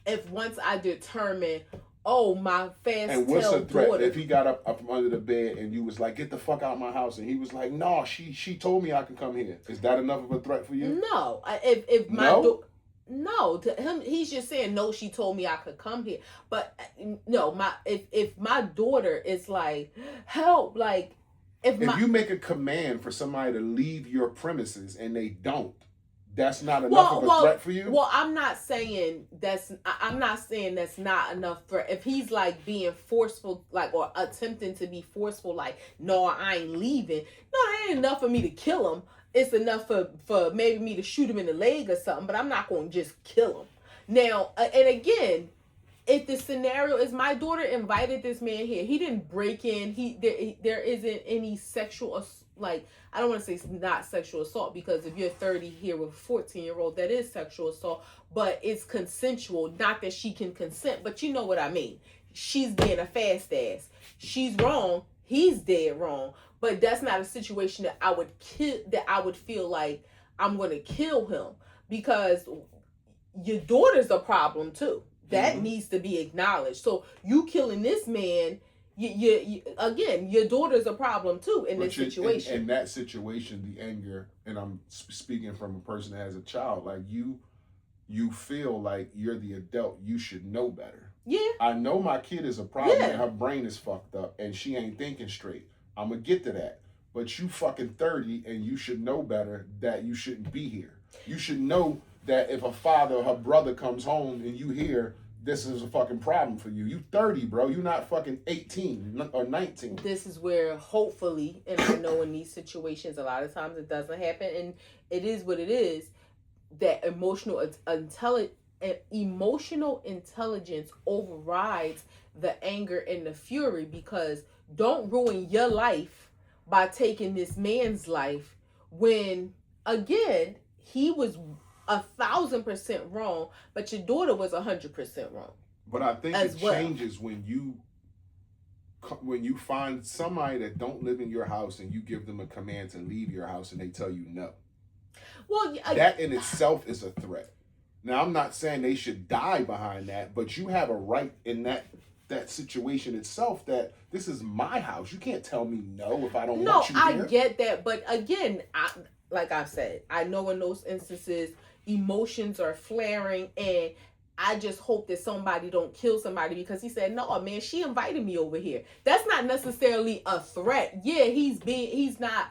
If once I determined, my fast and what's a threat? daughter, if he got up from under the bed and you was like, get the fuck out of my house, and he was like, no, she told me I could come here. Is that enough of a threat for you? No. If my no, to him, he's just saying, no, she told me I could come here. But no, if my daughter is like, help, like, if you make a command for somebody to leave your premises and they don't, that's not enough of a threat for you? Well, I'm not saying that's not enough threat. If he's like being forceful, like, or attempting to be forceful, like, no, I ain't leaving. No, that ain't enough for me to kill him. It's enough for maybe me to shoot him in the leg or something, but I'm not going to just kill him. Now, and again, if the scenario is my daughter invited this man here, he didn't break in. There isn't any sexual, like, I don't want to say not sexual assault, because if you're 30 here with a 14-year-old, that is sexual assault, but it's consensual. Not that she can consent, but you know what I mean. She's being a fast ass. She's wrong. He's dead wrong. But that's not a situation that I would feel like I'm going to kill him, because your daughter's a problem too. That needs to be acknowledged. So you killing this man, you again, your daughter's a problem too in this situation. In that situation, the anger, and I'm speaking from a person that has a child, like you feel like you're the adult, you should know better. Yeah. I know my kid is a problem and her brain is fucked up and she ain't thinking straight. I'm gonna get to that. But you fucking 30 and you should know better that you shouldn't be here. You should know that if a father or her brother comes home and you hear this is a fucking problem for you. You 30, bro. You not fucking 18 or 19. This is where hopefully, and I know in these situations a lot of times it doesn't happen, and it is what it is, that emotional intelligence overrides the anger and the fury, because don't ruin your life by taking this man's life when, again, he was 1,000% wrong, but your daughter was 100% wrong. But I think it changes when you find somebody that don't live in your house and you give them a command to leave your house and they tell you no. Well, that in itself is a threat. Now, I'm not saying they should die behind that, but you have a right in that situation itself that this is my house. You can't tell me no if I don't want you here. No, I get that, but again, like I said, I know in those instances emotions are flaring, and I just hope that somebody don't kill somebody because he said, no, man, she invited me over here. That's not necessarily a threat. Yeah, he's not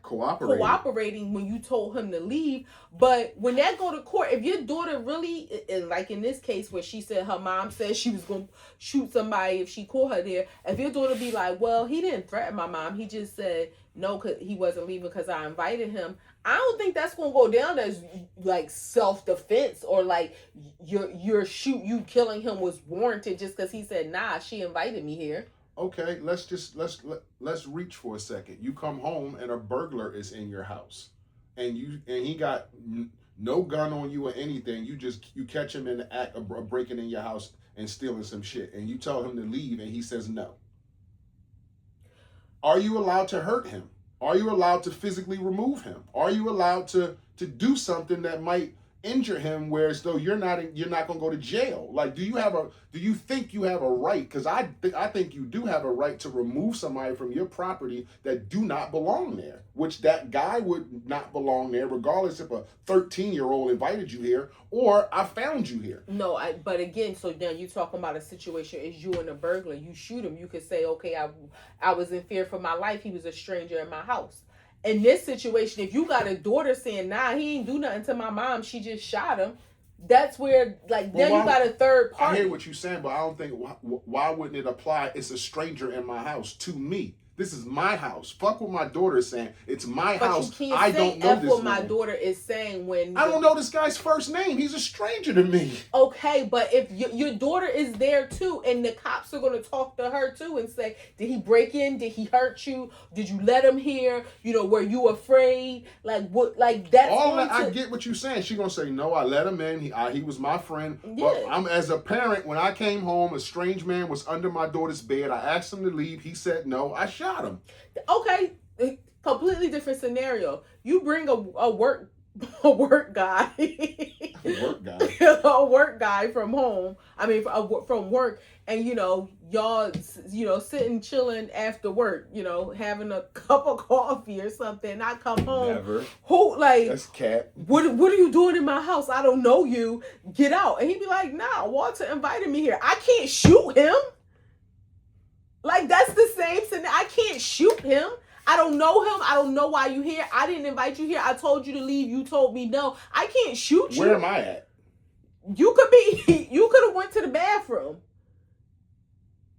cooperating when you told him to leave. But when that go to court, if your daughter really, like in this case where she said her mom said she was going to shoot somebody if she caught her there, if your daughter be like, well, he didn't threaten my mom, he just said no, cause he wasn't leaving because I invited him, I don't think that's going to go down as like self-defense, or like you killing him was warranted just because he said, nah, she invited me here. Okay, let's reach for a second. You come home and a burglar is in your house, and he got no gun on you or anything. You catch him in the act of breaking in your house and stealing some shit, and you tell him to leave, and he says no. Are you allowed to hurt him? Are you allowed to physically remove him? Are you allowed to to do something that might injure him, whereas though you're not gonna go to jail. Like, do you think you have a right? Because I think you do have a right to remove somebody from your property that do not belong there, which that guy would not belong there, regardless if a 13-year-old invited you here or I found you here. No, but again, so now you're talking about a situation is you and a burglar, you shoot him, you could say, okay, I was in fear for my life, he was a stranger in my house. In this situation, if you got a daughter saying, nah, he ain't do nothing to my mom, she just shot him, that's where, like, now you got a third party. I hear what you're saying, but I don't think, why wouldn't it apply? It's a stranger in my house to me. This is my house. Fuck what my daughter is saying. It's my house. You can't don't know this what my daughter is saying when... I don't know this guy's first name. He's a stranger to me. Okay, but if your daughter is there too, and the cops are going to talk to her too and say, did he break in? Did he hurt you? Did you let him here? You know, were you afraid? Like, what? Like, that's all that. I get what you're saying. She's going to say, no, I let him in. He was my friend. Yeah. But I'm, as a parent, when I came home, a strange man was under my daughter's bed. I asked him to leave. He said no. I shot him. Okay, completely different scenario. You bring a work guy, a work guy from home. I mean, from work, and y'all, sitting chilling after work, having a cup of coffee or something. I come home. Never. Who like? That's cat. What are you doing in my house? I don't know you. Get out. And he'd be like, nah, Walter invited me here. I can't shoot him. Like, that's the same thing. I can't shoot him. I don't know him. I don't know why you here. I didn't invite you here. I told you to leave. You told me no. I can't shoot you. Where am I at? You could have went to the bathroom.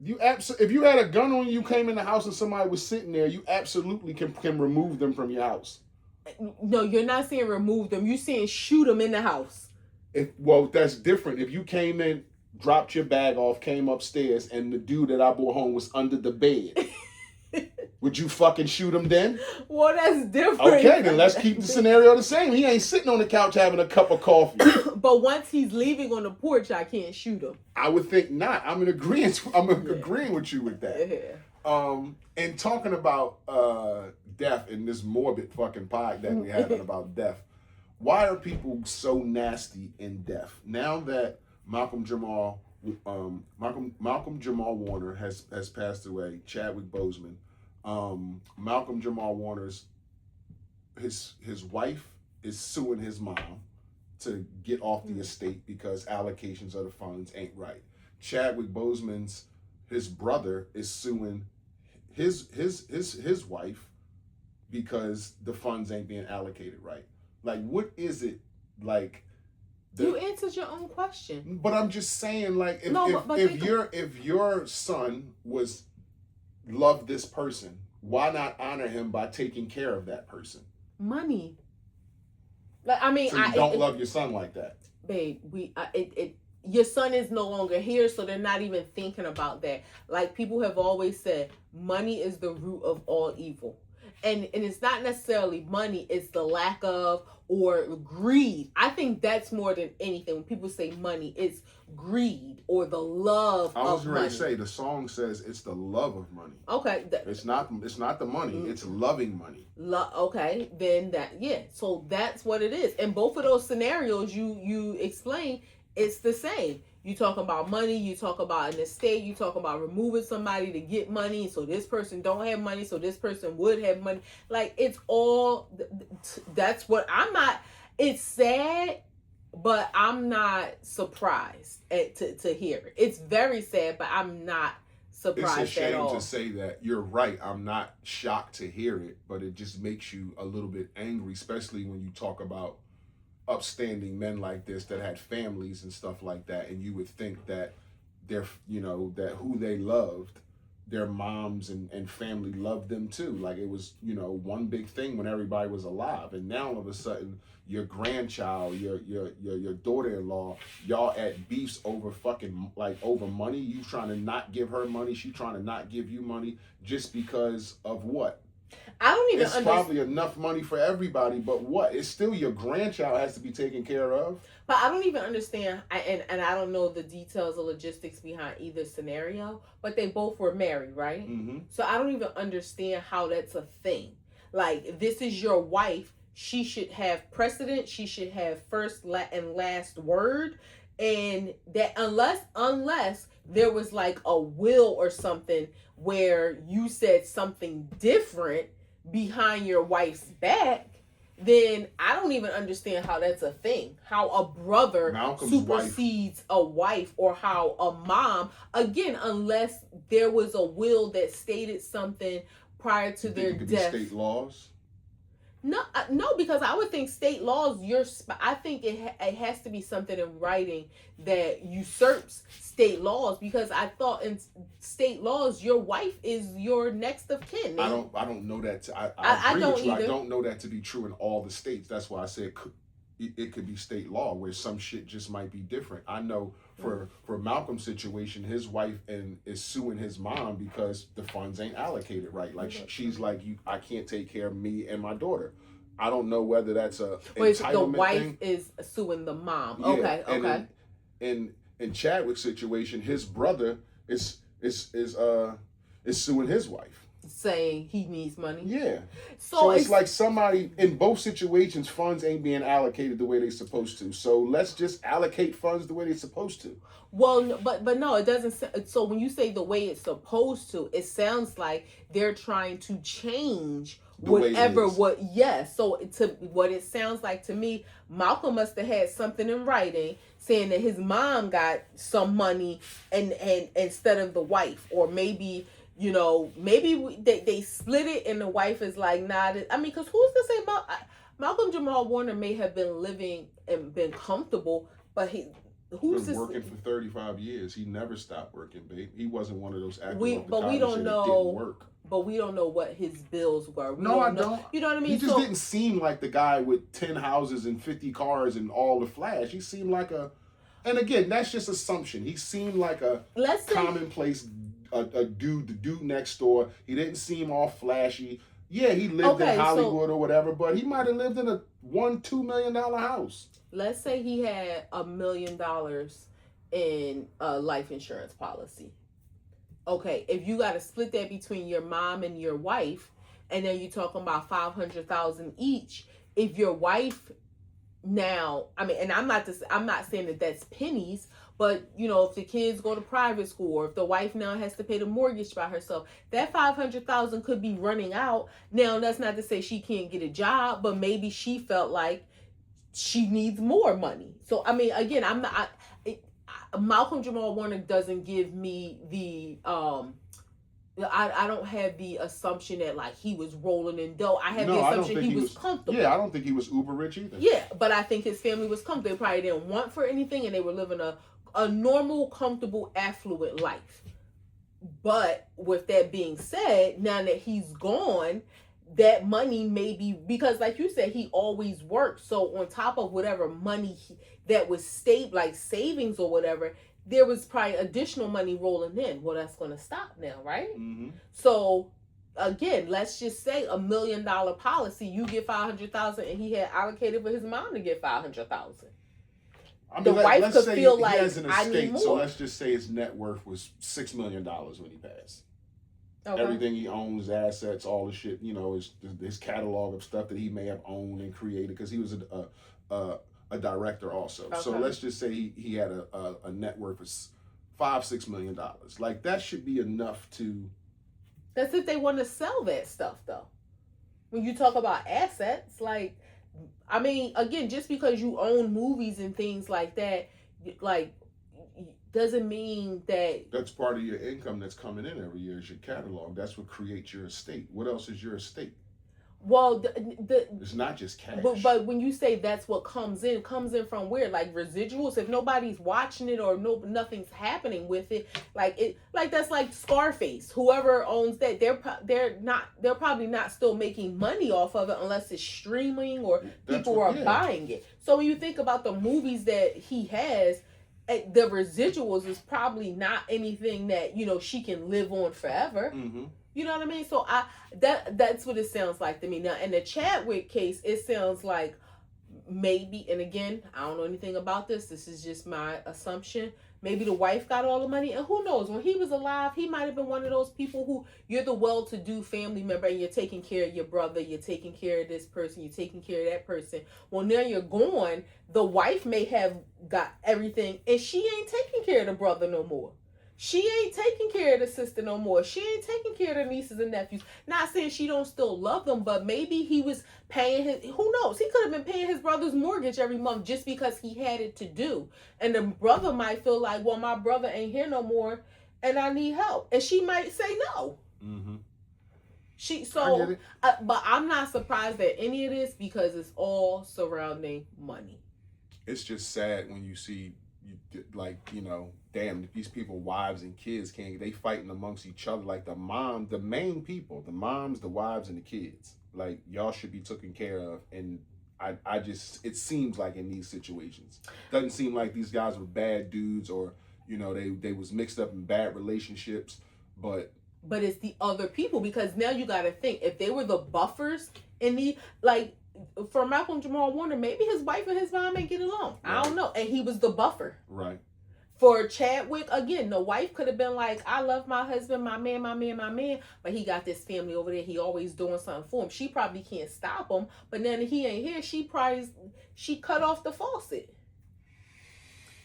If you had a gun on you, came in the house and somebody was sitting there, you absolutely can remove them from your house. No, you're not saying remove them. You're saying shoot them in the house. Well, that's different. If you came in, dropped your bag off, came upstairs, and the dude that I brought home was under the bed, would you fucking shoot him then? Well, that's different. Okay, then let's keep the scenario the same. He ain't sitting on the couch having a cup of coffee. But once he's leaving on the porch, I can't shoot him. I would think not. I'm agreeing with you with that. Yeah. And talking about death in this morbid fucking pod that we're having about death, why are people so nasty in death? Now that Malcolm Jamal-Warner has passed away, Chadwick Boseman, Malcolm Jamal-Warner's his wife is suing his mom to get off the estate because allocations of the funds ain't right. Chadwick Boseman's his brother is suing his wife because the funds ain't being allocated right. Like, what is it like? You answered your own question. But I'm just saying, like, if your son loved this person, why not honor him by taking care of that person? Money. Like, I mean, so you don't love your son like that, babe. Your son is no longer here, so they're not even thinking about that. Like, people have always said, money is the root of all evil. And it's not necessarily money, it's the lack of or greed. I think that's more than anything. When people say money, it's greed or the love of money. I was going to say, the song says it's the love of money. Okay. It's not the money, it's loving money. Okay, then so that's what it is. And both of those scenarios you explain, it's the same. You talk about money, you talk about an estate, you talk about removing somebody to get money, so this person don't have money, so this person would have money. Like, it's all, that's what I'm not, it's sad, but I'm not surprised to hear it. It's very sad, but I'm not surprised at all. It's a shame to say that. You're right, I'm not shocked to hear it, but it just makes you a little bit angry, especially when you talk about upstanding men like this that had families and stuff like that, and you would think that they're, that who they loved, their moms and family loved them too. Like, it was, one big thing when everybody was alive, and now all of a sudden your grandchild, your daughter-in-law, y'all at beefs over over money. You trying to not give her money, she trying to not give you money, just because of what? I don't even understand. It's probably enough money for everybody, but what? It's still your grandchild has to be taken care of. But I don't even understand, and I don't know the details or logistics behind either scenario, but they both were married, right? Mm-hmm. So I don't even understand how that's a thing. Like, this is your wife. she should have precedent. She should have first and last word, and that unless there was like a will or something where you said something different behind your wife's back, then I don't even understand how that's a thing. How a brother Malcolm's supersedes a wife, or how a mom, again, unless there was a will that stated something prior to their death. State laws? No, because I would think state laws. I think it has to be something in writing that usurps state laws. Because I thought in state laws, your wife is your next of kin. I don't know that. I agree with you. I don't know that to be true in all the states. That's why I said it could be state law where some shit just might be different. I know for Malcolm's situation, his wife is suing his mom because the funds ain't allocated right. Like she's like, I can't take care of me and my daughter. I don't know whether that's a entitlement the wife thing. Is suing the mom. Yeah. Okay. And in Chadwick's situation, his brother is suing his wife, saying he needs money. Yeah. So it's like somebody in both situations, funds ain't being allocated the way they're supposed to. So let's just allocate funds the way they're supposed to. Well, but no, it doesn't. So when you say the way it's supposed to, it sounds like they're trying to change whatever. So to what it sounds like to me, Malcolm must have had something in writing saying that his mom got some money and instead of the wife, or maybe. Maybe they split it and the wife is like, nah. I mean, because who's to say Malcolm Jamal-Warner may have been living and been comfortable, but who's been working for 35 years. He never stopped working, babe. He wasn't one of those actors. But we don't know. But we don't know what his bills were. I don't. You know what I mean? He just didn't seem like the guy with 10 houses and 50 cars and all the flash. He seemed like and again, that's just assumption. He seemed like a commonplace. A dude, the dude next door. He didn't seem all flashy. Yeah, he lived in Hollywood or whatever, but he might have lived in a $1-2 million house. Let's say he had $1 million in a life insurance policy. Okay, if you got to split that between your mom and your wife, and then you're talking about $500,000 each. If your wife now, I mean, and I'm not saying that that's pennies. But, if the kids go to private school, or if the wife now has to pay the mortgage by herself, that $500,000 could be running out. Now, that's not to say she can't get a job, but maybe she felt like she needs more money. So, I mean, again, Malcolm Jamal-Warner doesn't give me the, I don't have the assumption that like he was rolling in dough. I have the assumption he was comfortable. Yeah, I don't think he was uber rich either. Yeah, but I think his family was comfortable. They probably didn't want for anything, and they were living a normal, comfortable, affluent life. But with that being said, now that he's gone, that money may be, because like you said, he always worked. So on top of whatever money that was like savings or whatever, there was probably additional money rolling in. Well, that's going to stop now, right? Mm-hmm. So again, let's just say $1 million policy, you get $500,000 and he had allocated for his mom to get $500,000. I mean, the wife could feel like, I need more. So let's just say his net worth was $6 million when he passed. Okay. Everything he owns, assets, all the shit, his catalog of stuff that he may have owned and created, because he was a director also. Okay. So let's just say he had a net worth of $5-6 million. Like, that should be enough to. That's if they want to sell that stuff, though. When you talk about assets, like, I mean, again, just because you own movies and things like that, like, doesn't mean that's part of your income that's coming in every year is your catalog. That's what creates your estate. What else is your estate? Well, it's not just cash. But when you say that's what comes in from where? Like residuals? If nobody's watching it or nothing's happening with it, like that's like Scarface. Whoever owns that, they're probably not still making money off of it unless it's streaming or people are buying it. So when you think about the movies that he has, the residuals is probably not anything that she can live on forever. Mm-hmm. You know what I mean? So that's what it sounds like to me. Now, in the Chadwick case, it sounds like maybe, and again, I don't know anything about this. This is just my assumption. Maybe the wife got all the money, and who knows? When he was alive, he might have been one of those people who you're the well-to-do family member, and you're taking care of your brother, you're taking care of this person, you're taking care of that person. Well, now you're gone. The wife may have got everything, and she ain't taking care of the brother no more. She ain't taking care of the sister no more. She ain't taking care of the nieces and nephews. Not saying she don't still love them, but maybe he was paying his, who knows? He could have been paying his brother's mortgage every month just because he had it to do. And the brother might feel like, well, my brother ain't here no more and I need help. And she might say no. Mm-hmm. But I'm not surprised at any of this because it's all surrounding money. It's just sad when you see, like, you know, damn, these people, wives and kids, they fighting amongst each other. Like the main people, the moms, the wives, and the kids. Like, y'all should be taken care of. And I just, it seems like in these situations, doesn't seem like these guys were bad dudes or, you know, they was mixed up in bad relationships, but it's the other people, because now you got to think, if they were the buffers in the, like, for Malcolm Jamal-Warner, maybe his wife and his mom ain't get along. Right. I don't know. And he was the buffer. Right. For Chadwick, again, the wife could have been like, I love my husband, my man, but he got this family over there. He always doing something for him. She probably can't stop him, but then he ain't here. She cut off the faucet.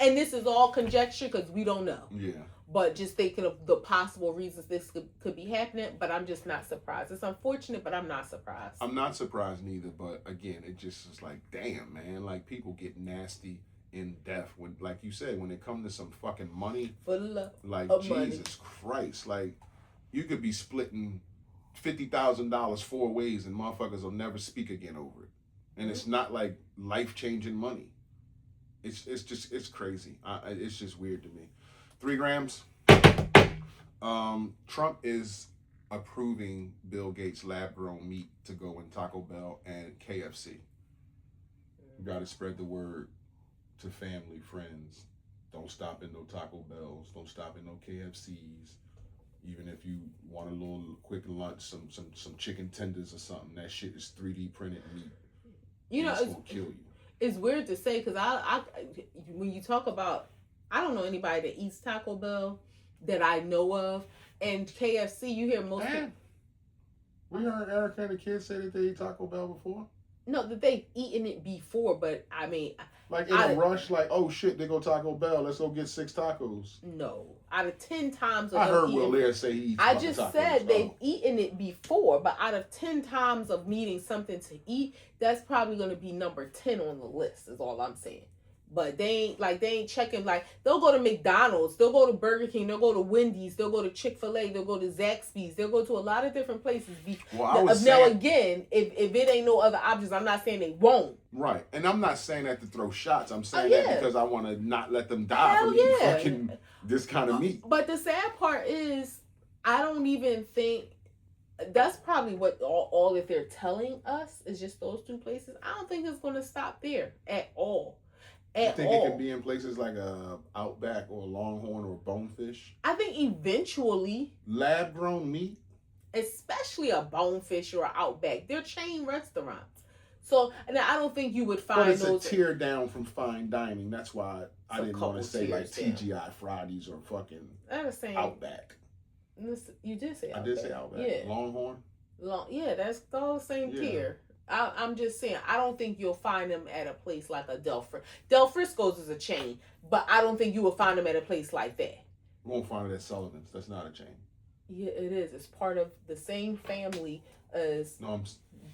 And this is all conjecture because we don't know. Yeah. But just thinking of the possible reasons this could be happening, but I'm just not surprised. It's unfortunate, but I'm not surprised. I'm not surprised neither, but again, it just is like, damn, man, like people get nasty in death when, like you said, when it comes to some fucking money, for the love like of Jesus money. Christ, like you could be splitting $50,000 4 ways and motherfuckers will never speak again over it, and it's not like life-changing money. It's crazy. It's just weird to me. 3 grams. Trump is approving Bill Gates' lab-grown meat to go in Taco Bell and KFC. You got to spread the word to family, friends. Don't stop in no Taco Bells. Don't stop in no KFCs. Even if you want a little quick lunch, some chicken tenders or something, that shit is 3D printed meat. You know, it's gonna kill you. It's weird to say because I when you talk about, I don't know anybody that eats Taco Bell that I know of, and KFC. You hear most people. We heard Erica and the kids say that they eat Taco Bell before. No, that they've eaten it before, but I mean, like in a rush, like, oh shit, they go Taco Bell, let's go get 6 tacos. No, out of 10 times of I heard Will Lair say he eats. I just said they've eaten it before, but out of 10 times of needing something to eat, that's probably going to be number 10 on the list. Is all I'm saying. But they ain't checking. Like, they'll go to McDonald's, they'll go to Burger King, they'll go to Wendy's, they'll go to Chick-fil-A, they'll go to Zaxby's, they'll go to a lot of different places. Now again, if it ain't no other options, I'm not saying they won't. Right, and I'm not saying that to throw shots. I'm saying that because I want to not let them die from eating fucking this kind of meat. But the sad part is, I don't even think that's probably what all that they're telling us is just those 2 places. I don't think it's going to stop there at all. You think it could be in places like a Outback or a Longhorn or Bonefish? I think eventually. Lab-grown meat? Especially a Bonefish or an Outback. They're chain restaurants. So, and I don't think you would find those... But it's a tear down from fine dining. That's why I didn't want to say like TGI Fridays or fucking Outback. You did say Outback. I did say Outback. Yeah. Longhorn? Yeah, that's all the same tier. I'm just saying, I don't think you'll find them at a place like a Del Frisco's is a chain, but I don't think you will find them at a place like that. You won't find it at Sullivan's. That's not a chain. Yeah, it is. It's part of the same family as... No,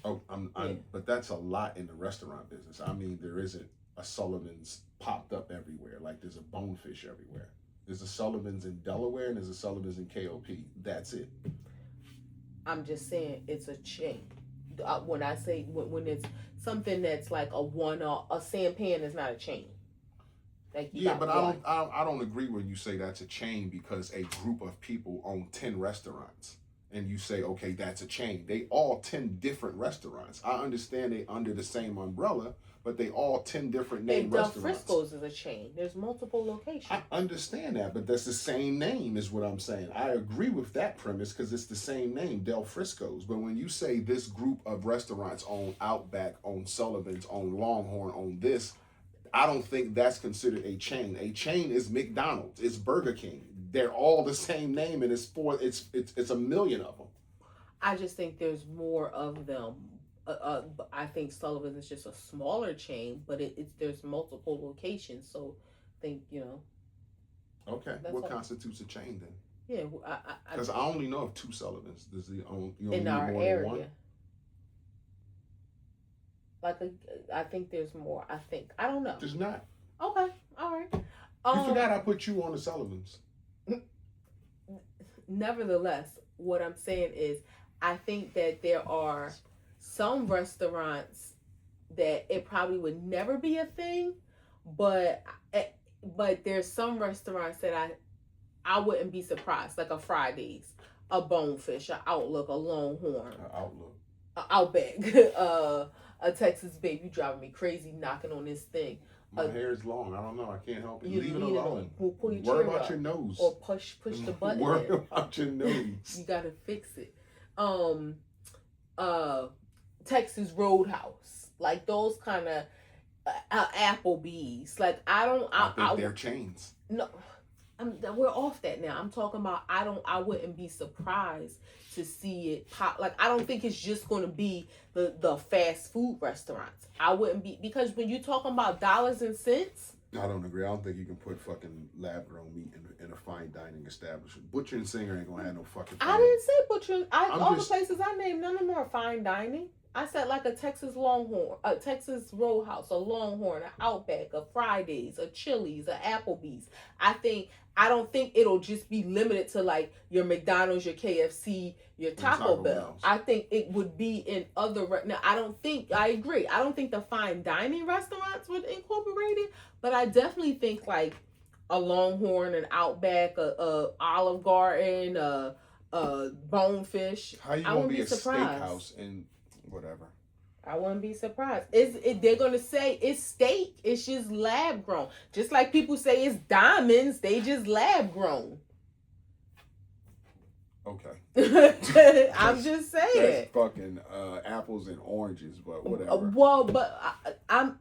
but that's a lot in the restaurant business. I mean, there isn't a Sullivan's popped up everywhere. Like, there's a Bonefish everywhere. There's a Sullivan's in Delaware and there's a Sullivan's in KOP. That's it. I'm just saying, it's a chain. When I say when it's something that's like a sampan is not a chain. Like but I don't agree when you say that's a chain because a group of people own 10 restaurants and you say, okay, that's a chain. They all 10 different restaurants. I understand they under the same umbrella, but they all 10 different name restaurants. Del Frisco's is a chain. There's multiple locations. I understand that, but that's the same name is what I'm saying. I agree with that premise because it's the same name, Del Frisco's. But when you say this group of restaurants own Outback, own Sullivan's, own Longhorn, own this, I don't think that's considered a chain. A chain is McDonald's, it's Burger King. They're all the same name, and it's a million of them. I just think there's more of them. I think Sullivan is just a smaller chain, but there's multiple locations. So I think Okay, what constitutes a chain then? Yeah, because I only know of 2 Sullivans. There's the only in our area. Like I think there's more. I don't know. There's not. Okay, all right. You forgot I put you on the Sullivans. Nevertheless, what I'm saying is, I think that there are some restaurants that it probably would never be a thing, but there's some restaurants that I wouldn't be surprised, like a Fridays, a Bonefish, a Outlook, a Longhorn, a Outback, a Texas Babe. You driving me crazy knocking on this thing. My hair is long. I don't know. I can't help it. Leave it alone. Worry about your nose. Or push the button. Worry about your nose. You gotta fix it. Texas Roadhouse, like those kind of Applebee's. Like I think they're chains. No, we're off that now. I'm talking about I wouldn't be surprised to see it pop. Like I don't think it's just going to be the fast food restaurants. I wouldn't be, because when you're talking about dollars and cents. I don't agree. I don't think you can put fucking lab grown meat in a fine dining establishment. Butcher and Singer ain't gonna have no fucking. I didn't say butcher. All the places I named, none of them are fine dining. I said like a Texas Longhorn, a Texas Roadhouse, a Longhorn, an Outback, a Fridays, a Chili's, a Applebee's. I don't think it'll just be limited to like your McDonald's, your KFC, your Taco Bell. I think it would be in other. Now, I agree. I don't think the fine dining restaurants would incorporate it, but I definitely think like a Longhorn, an Outback, a Olive Garden, a Bonefish. How you gonna be a steakhouse and whatever? I wouldn't be surprised. They're gonna say it's steak. It's just lab grown. Just like people say it's diamonds. They just lab grown. Okay. I'm just saying. That's fucking apples and oranges, but whatever. Well, but I'm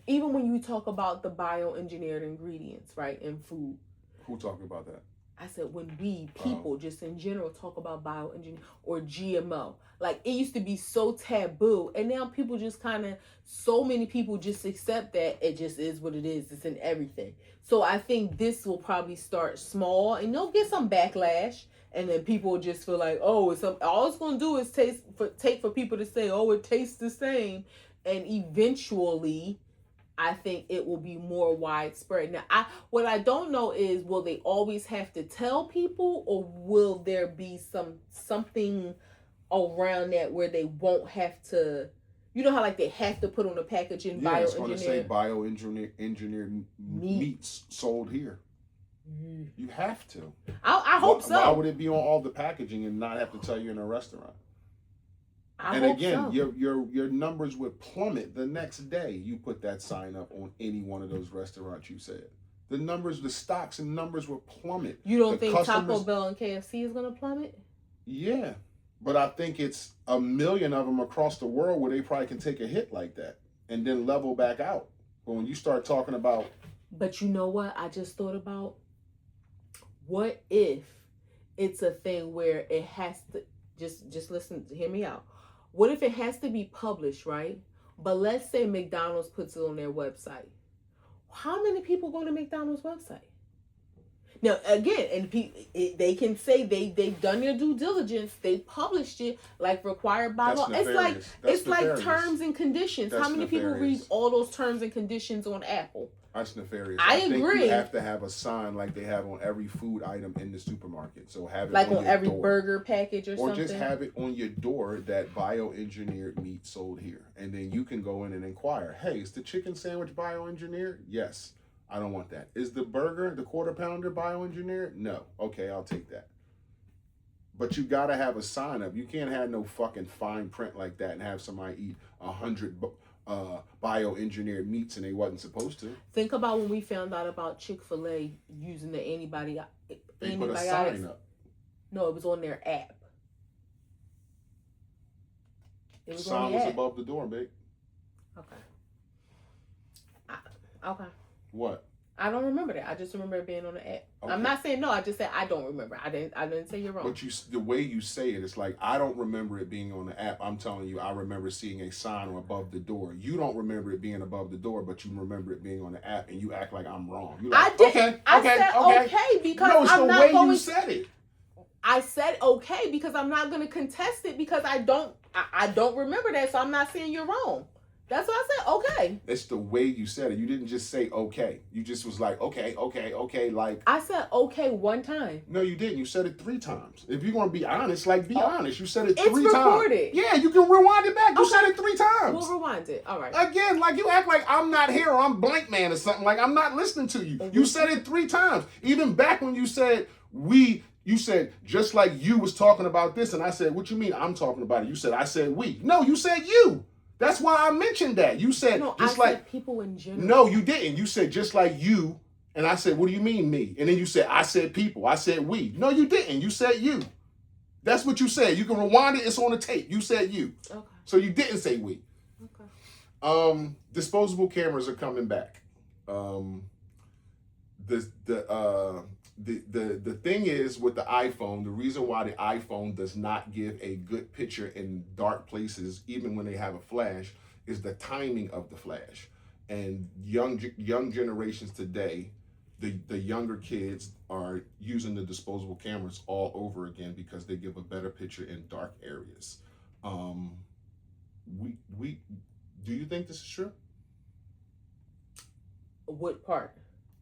even when you talk about the bioengineered ingredients, right, in food. Who talking about that? I said when people just in general talk about bioengineering or GMO, like it used to be so taboo, and now people just so many people just accept that it just is what it is. It's in everything. So I think this will probably start small, and you'll get some backlash, and then people will just feel like, oh, all it's gonna do is take for people to say, oh, it tastes the same, and eventually. I think it will be more widespread. Now, what I don't know is, will they always have to tell people, or will there be something around that where they won't have to? You know how like they have to put on the packaging bioengineered. It's going to say bioengineered meats sold here. Mm. You have to. I hope so. Why would it be on all the packaging and not have to tell you in a restaurant? And again, so. your numbers would plummet the next day. You put that sign up on any one of those restaurants you said. The stocks and numbers will plummet. You don't think Taco Bell and KFC is going to plummet? Yeah, but I think it's a million of them across the world where they probably can take a hit like that and then level back out. But when you start talking about... But you know what I just thought about? What if it's a thing where it has to... Just listen, hear me out. What if it has to be published, right? But let's say McDonald's puts it on their website. How many people go to McDonald's website? Now, again, and they can say they've done their due diligence. They published it like required by law. It's like terms and conditions. How many people read all those terms and conditions on Apple? That's nefarious. I agree. Think you have to have a sign like they have on every food item in the supermarket. So have it like on every door. Burger package or something. Or just have it on your door that bioengineered meat sold here. And then you can go in and inquire, hey, is the chicken sandwich bioengineered? Yes. I don't want that. Is the burger, the quarter pounder bioengineered? No. Okay, I'll take that. But you got to have a sign up. You can't have no fucking fine print like that and have somebody eat 100 bioengineered meats and they wasn't supposed to. Think about when we found out about Chick-fil-A using the antibiotics. They put a sign up. No, it was on their app. It was sign was above the door, babe. Okay. Okay. What? I don't remember that. I just remember it being on the app. Okay. I'm not saying no. I just said I don't remember. I didn't say you're wrong. But the way you say it, it's like I don't remember it being on the app. I'm telling you, I remember seeing a sign above the door. You don't remember it being above the door, but you remember it being on the app, and you act like I'm wrong. You like, I did. Okay, I said okay because no, it's I'm the not way going. You said it. I said okay because I'm not going to contest it because I don't remember that, so I'm not saying you're wrong. That's why I said okay. It's the way you said it. You didn't just say okay. You just was like okay. Like I said okay one time. No, you didn't. You said it 3 times. If you're gonna be honest, like be honest. You said it it's 3 times. Recorded. Yeah, you can rewind it back. You said it 3 times. We'll rewind it. All right. Again, like you act like I'm not here or I'm blank man or something. Like I'm not listening to you. You said it 3 times. Even back when you said we. You said, just like you was talking about this, and I said, what you mean I'm talking about it? You said, I said we. No, you said you. That's why I mentioned that. You said, no, just I like said people in general. No, you didn't. You said, just like you. And I said, what do you mean me? And then you said, I said people. I said we. No, you didn't. You said you. That's what you said. You can rewind it. It's on the tape. You said you. Okay. So you didn't say we. Okay. Disposable cameras are coming back. The thing is with the iPhone, the reason why the iPhone does not give a good picture in dark places, even when they have a flash, is the timing of the flash. And young generations today, the younger kids are using the disposable cameras all over again because they give a better picture in dark areas. Do you think this is true? What part?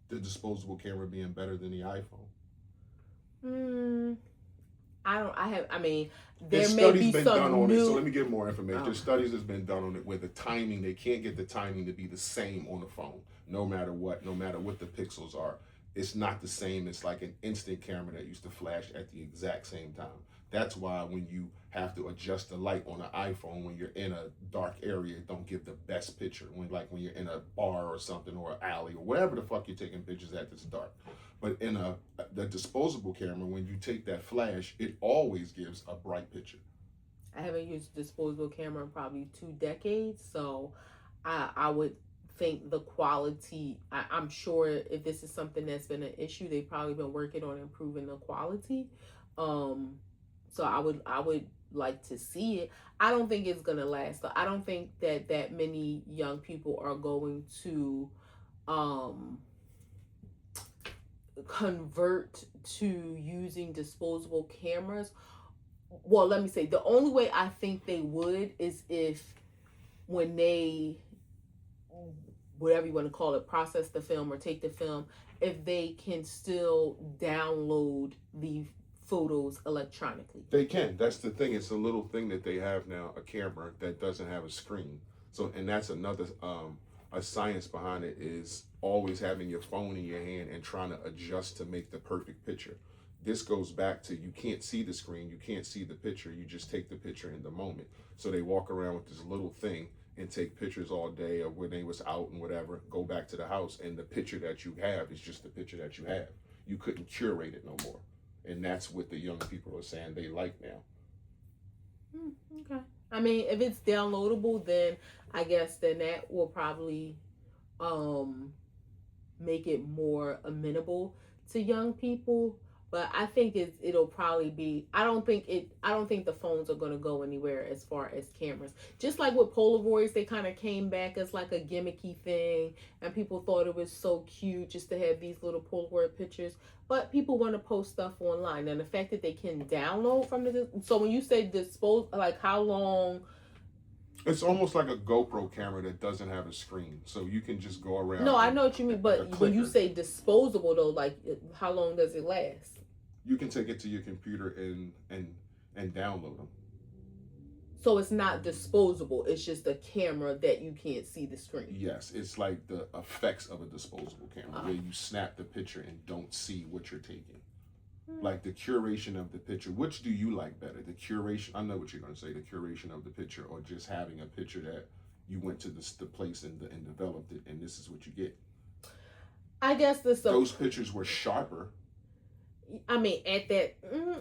The disposable camera being better than the iPhone. There may be some done on new. it. So let me give more information. There's studies that's been done on it where the timing, they can't get the timing to be the same on the phone, no matter what the pixels are. It's not the same. It's like an instant camera that used to flash at the exact same time. That's why when you have to adjust the light on an iPhone, when you're in a dark area, it don't give the best picture. When you're in a bar or something or an alley or whatever the fuck you're taking pictures at that's dark. But in the disposable camera, when you take that flash, it always gives a bright picture. I haven't used a disposable camera in probably 2 decades, so I would think the quality, I'm sure if this is something that's been an issue, they've probably been working on improving the quality. So I would like to see it. I don't think it's gonna last. I don't think that many young people are going to convert to using disposable cameras. Well, let me say, the only way I think they would is if when they, whatever you want to call it, process the film or take the film, if they can still download the photos electronically. They can. That's the thing. It's a little thing that they have now, a camera that doesn't have a screen. So, and that's another a science behind it, is always having your phone in your hand and trying to adjust to make the perfect picture. This goes back to, you can't see the screen, you can't see the picture, you just take the picture in the moment. So they walk around with this little thing and take pictures all day of when they was out and whatever, go back to the house, and the picture that you have is just the picture that you have. You couldn't curate it no more. And that's what the young people are saying they like now. Okay. I mean, if it's downloadable, then I guess then that will probably make it more amenable to young people. But I think it'll probably be. I don't think the phones are going to go anywhere as far as cameras. Just like with Polaroids, they kind of came back as like a gimmicky thing, and people thought it was so cute just to have these little Polaroid pictures. But people want to post stuff online, and the fact that they can download from the. So when you say dispose, like how long? It's almost like a GoPro camera that doesn't have a screen, so you can just go around. No, I know what you mean, but when you say disposable though, like how long does it last? You can take it to your computer and download them. So it's not disposable. It's just a camera that you can't see the screen. Yes, it's like the effects of a disposable camera, where you snap the picture and don't see what you're taking. Like the curation of the picture. Which do you like better? The curation, I know what you're going to say, the curation of the picture, or just having a picture that you went to the place and developed it, and this is what you get? I guess those pictures were sharper. I mean, at that,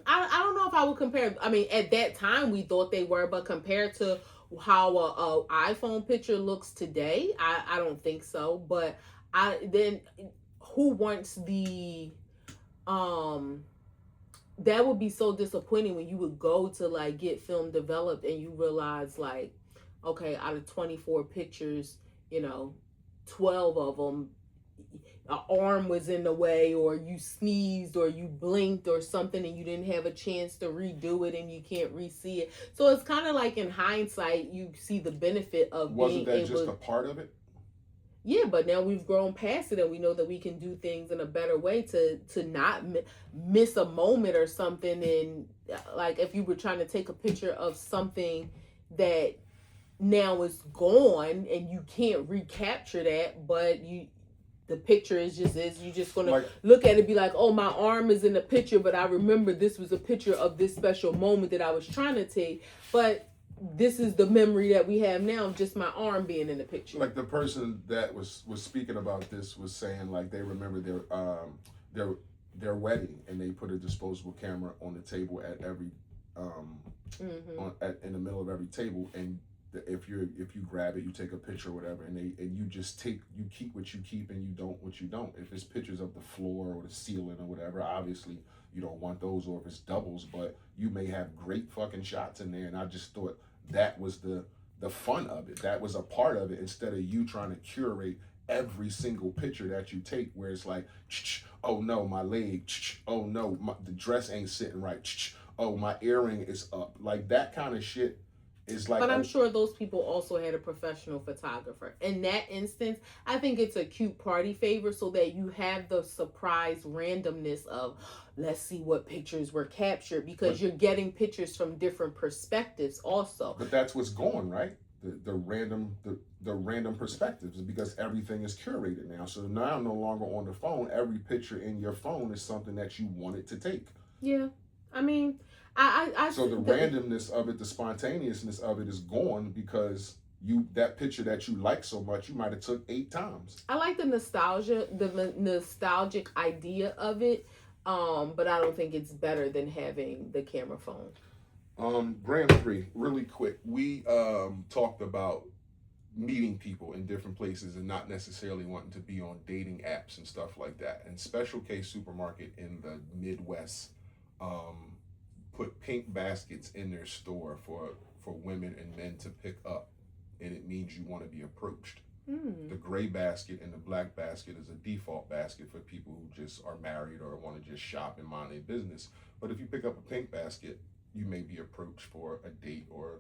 I don't know if I would compare. I mean, at that time we thought they were, but compared to how a iPhone picture looks today, I don't think so. But then who wants the that would be so disappointing when you would go to like get film developed and you realize like, okay, out of 24 pictures, 12 of them, an arm was in the way, or you sneezed, or you blinked, or something, and you didn't have a chance to redo it, and you can't re-see it. So it's kind of like in hindsight, you see the benefit of wasn't that just a part of it? Yeah, but now we've grown past it, and we know that we can do things in a better way to not miss a moment or something. And like if you were trying to take a picture of something that now is gone and you can't recapture that, but the picture is you just gonna like, look at it and be like, oh, my arm is in the picture, but I remember this was a picture of this special moment that I was trying to take, but this is the memory that we have now of just my arm being in the picture. Like the person that was speaking about this was saying like they remember their wedding, and they put a disposable camera on the table at every in the middle of every table, and if you grab it, you take a picture or whatever, and you just you keep what you keep and you don't what you don't. If it's pictures of the floor or the ceiling or whatever, obviously you don't want those, or if it's doubles, but you may have great fucking shots in there. And I just thought that was the fun of it. That was a part of it, instead of you trying to curate every single picture that you take, where it's like, oh no, my leg, oh no, the dress ain't sitting right, oh my earring is up, like that kind of shit. Like, but I'm sure those people also had a professional photographer. In that instance, I think it's a cute party favor, so that you have the surprise randomness of, let's see what pictures were captured, because you're getting pictures from different perspectives also. But that's what's going, right? The random perspectives, because everything is curated now. So now, no longer on the phone, every picture in your phone is something that you wanted to take. Yeah, I mean, so the randomness of it, the spontaneousness of it is gone, because that picture that you like so much, you might have took 8 times. I like the nostalgic idea of it, but I don't think it's better than having the camera phone. Grand Prix, really quick. We talked about meeting people in different places and not necessarily wanting to be on dating apps and stuff like that. And Special K Supermarket in the Midwest put pink baskets in their store for women and men to pick up, and it means you want to be approached. The gray basket and the black basket is a default basket for people who just are married or want to just shop and mind their business. But if you pick up a pink basket, you may be approached for a date or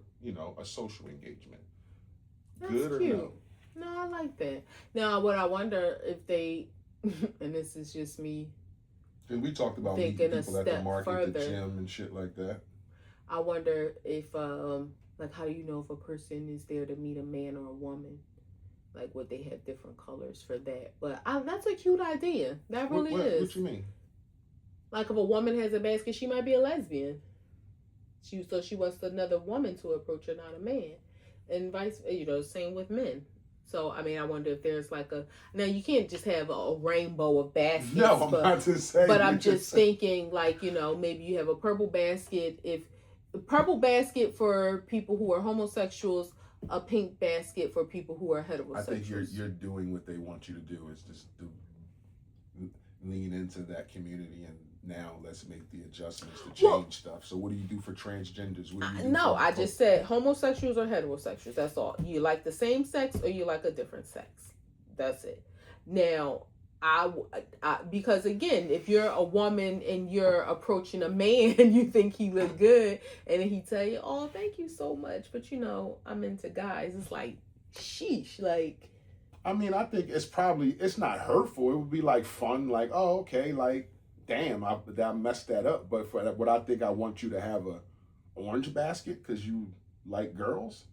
a social engagement. That's good cute. Or no? No, I like that. Now, what I wonder if they, and this is just me. And we talked about meeting people at the market, the gym, and shit like that. I wonder if, like, how do you know if a person is there to meet a man or a woman? Like, would they have different colors for that? But that's a cute idea. That really is. What you mean? Like, if a woman has a basket, she might be a lesbian. So she wants another woman to approach her, not a man. And same with men. So, I mean, I wonder if there's like now you can't just have a rainbow of baskets. No, I'm not to say. But I'm just thinking like, maybe you have a purple basket. Purple basket for people who are homosexuals, a pink basket for people who are heterosexuals. I think you're doing what they want you to do, is just lean into that community, and now let's make the adjustments to change stuff. So what do you do for transgenders? No, I just said homosexuals or heterosexuals. That's all. You like the same sex or you like a different sex. That's it. Now, I because again, if you're a woman and you're approaching a man and you think he look good, and then he tell you, "Oh, thank you so much, but I'm into guys." It's like, sheesh, like. I mean, I think it's not hurtful. It would be like fun, like, oh, okay, like, damn, I messed that up. But for what I think, I want you to have a orange basket because you like girls.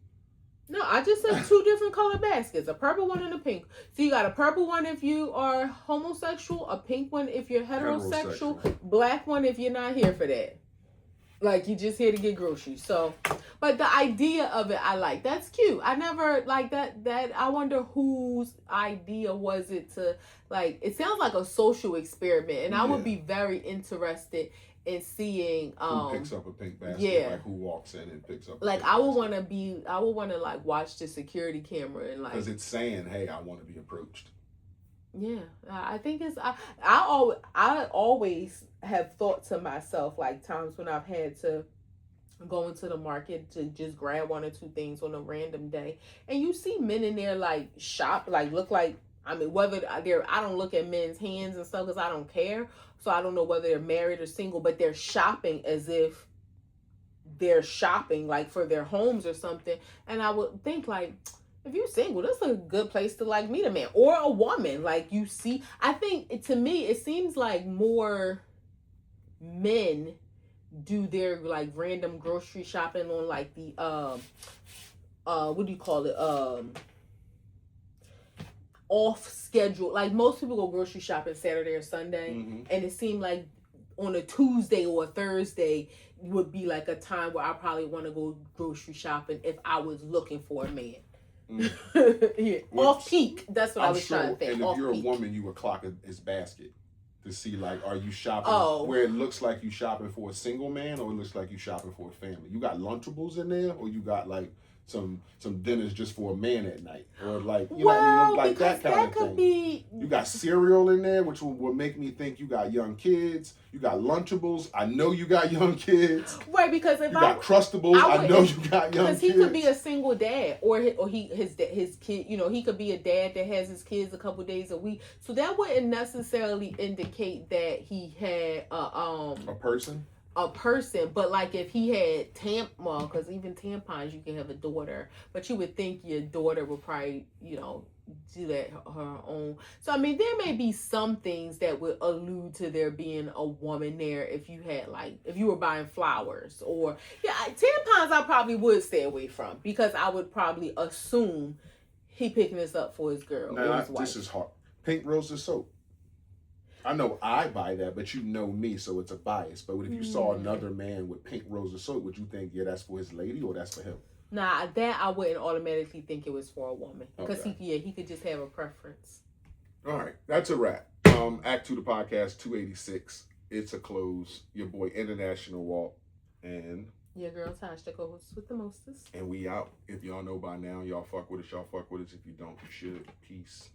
No, I just said 2 different color baskets, a purple one and a pink. So you got a purple one if you are homosexual, a pink one if you're heterosexual. Black one if you're not here for that. Like, you just here to get groceries. So, but the idea of it, I like. That's cute. I never, like, that, I wonder whose idea was it to, like, it sounds like a social experiment. And I would be very interested in seeing, who picks up a pink basket, like, who walks in and picks up a like, I would want to, like, watch the security camera and, like. Because it's saying, hey, I want to be approached. Yeah, I think it's I always have thought to myself like times when I've had to go into the market to just grab one or two things on a random day, and you see men in there like shop like look like. I mean, whether they're, I don't look at men's hands and stuff because I don't care. So I don't know whether they're married or single, but they're shopping as if they're shopping like for their homes or something. And I would think like, if you're single, that's a good place to like meet a man or a woman. Like you see, I think to me it seems like more men do their like random grocery shopping on like the what do you call it, off schedule. Like most people go grocery shopping Saturday or Sunday, and it seemed like on a Tuesday or a Thursday would be like a time where I probably want to go grocery shopping if I was looking for a man. Yeah. Off peak. That's what I was trying to think. And if off you're peak. a woman, you would clock his basket to see like, are you shopping where it looks like you shopping for a single man or it looks like you shopping for a family? You got Lunchables in there, or you got like some dinners just for a man at night, or like you know what I mean, like that kind of thing. Be... You got cereal in there, which will make me think you got young kids. You got Lunchables. I know you got young kids. Right, because if you got Crustables, I know you got young kids. Because he could be a single dad, or his kid. You know, he could be a dad that has his kids a couple days a week. So that wouldn't necessarily indicate that he had a person. A person, but like if he had because even tampons you can have a daughter, but you would think your daughter would probably, you know, do that her own. So I mean, there may be some things that would allude to there being a woman there if you had like if you were buying flowers or tampons. I probably would stay away from because I would probably assume he picking this up for his girl or his wife. This is hard. Pink Roses soap. I know I buy that, but you know me, so it's a bias. But if you saw another man with Pink Roses soap, would you think, that's for his lady or that's for him? Nah, that I wouldn't automatically think it was for a woman. Because he could just have a preference. All right, that's a wrap. Act 2 the podcast 286. It's a close. Your boy International Walt and your girl Tosh, the co-host with the mostest. And we out. If y'all know by now, y'all fuck with us. Y'all fuck with us. If you don't, you should. Peace.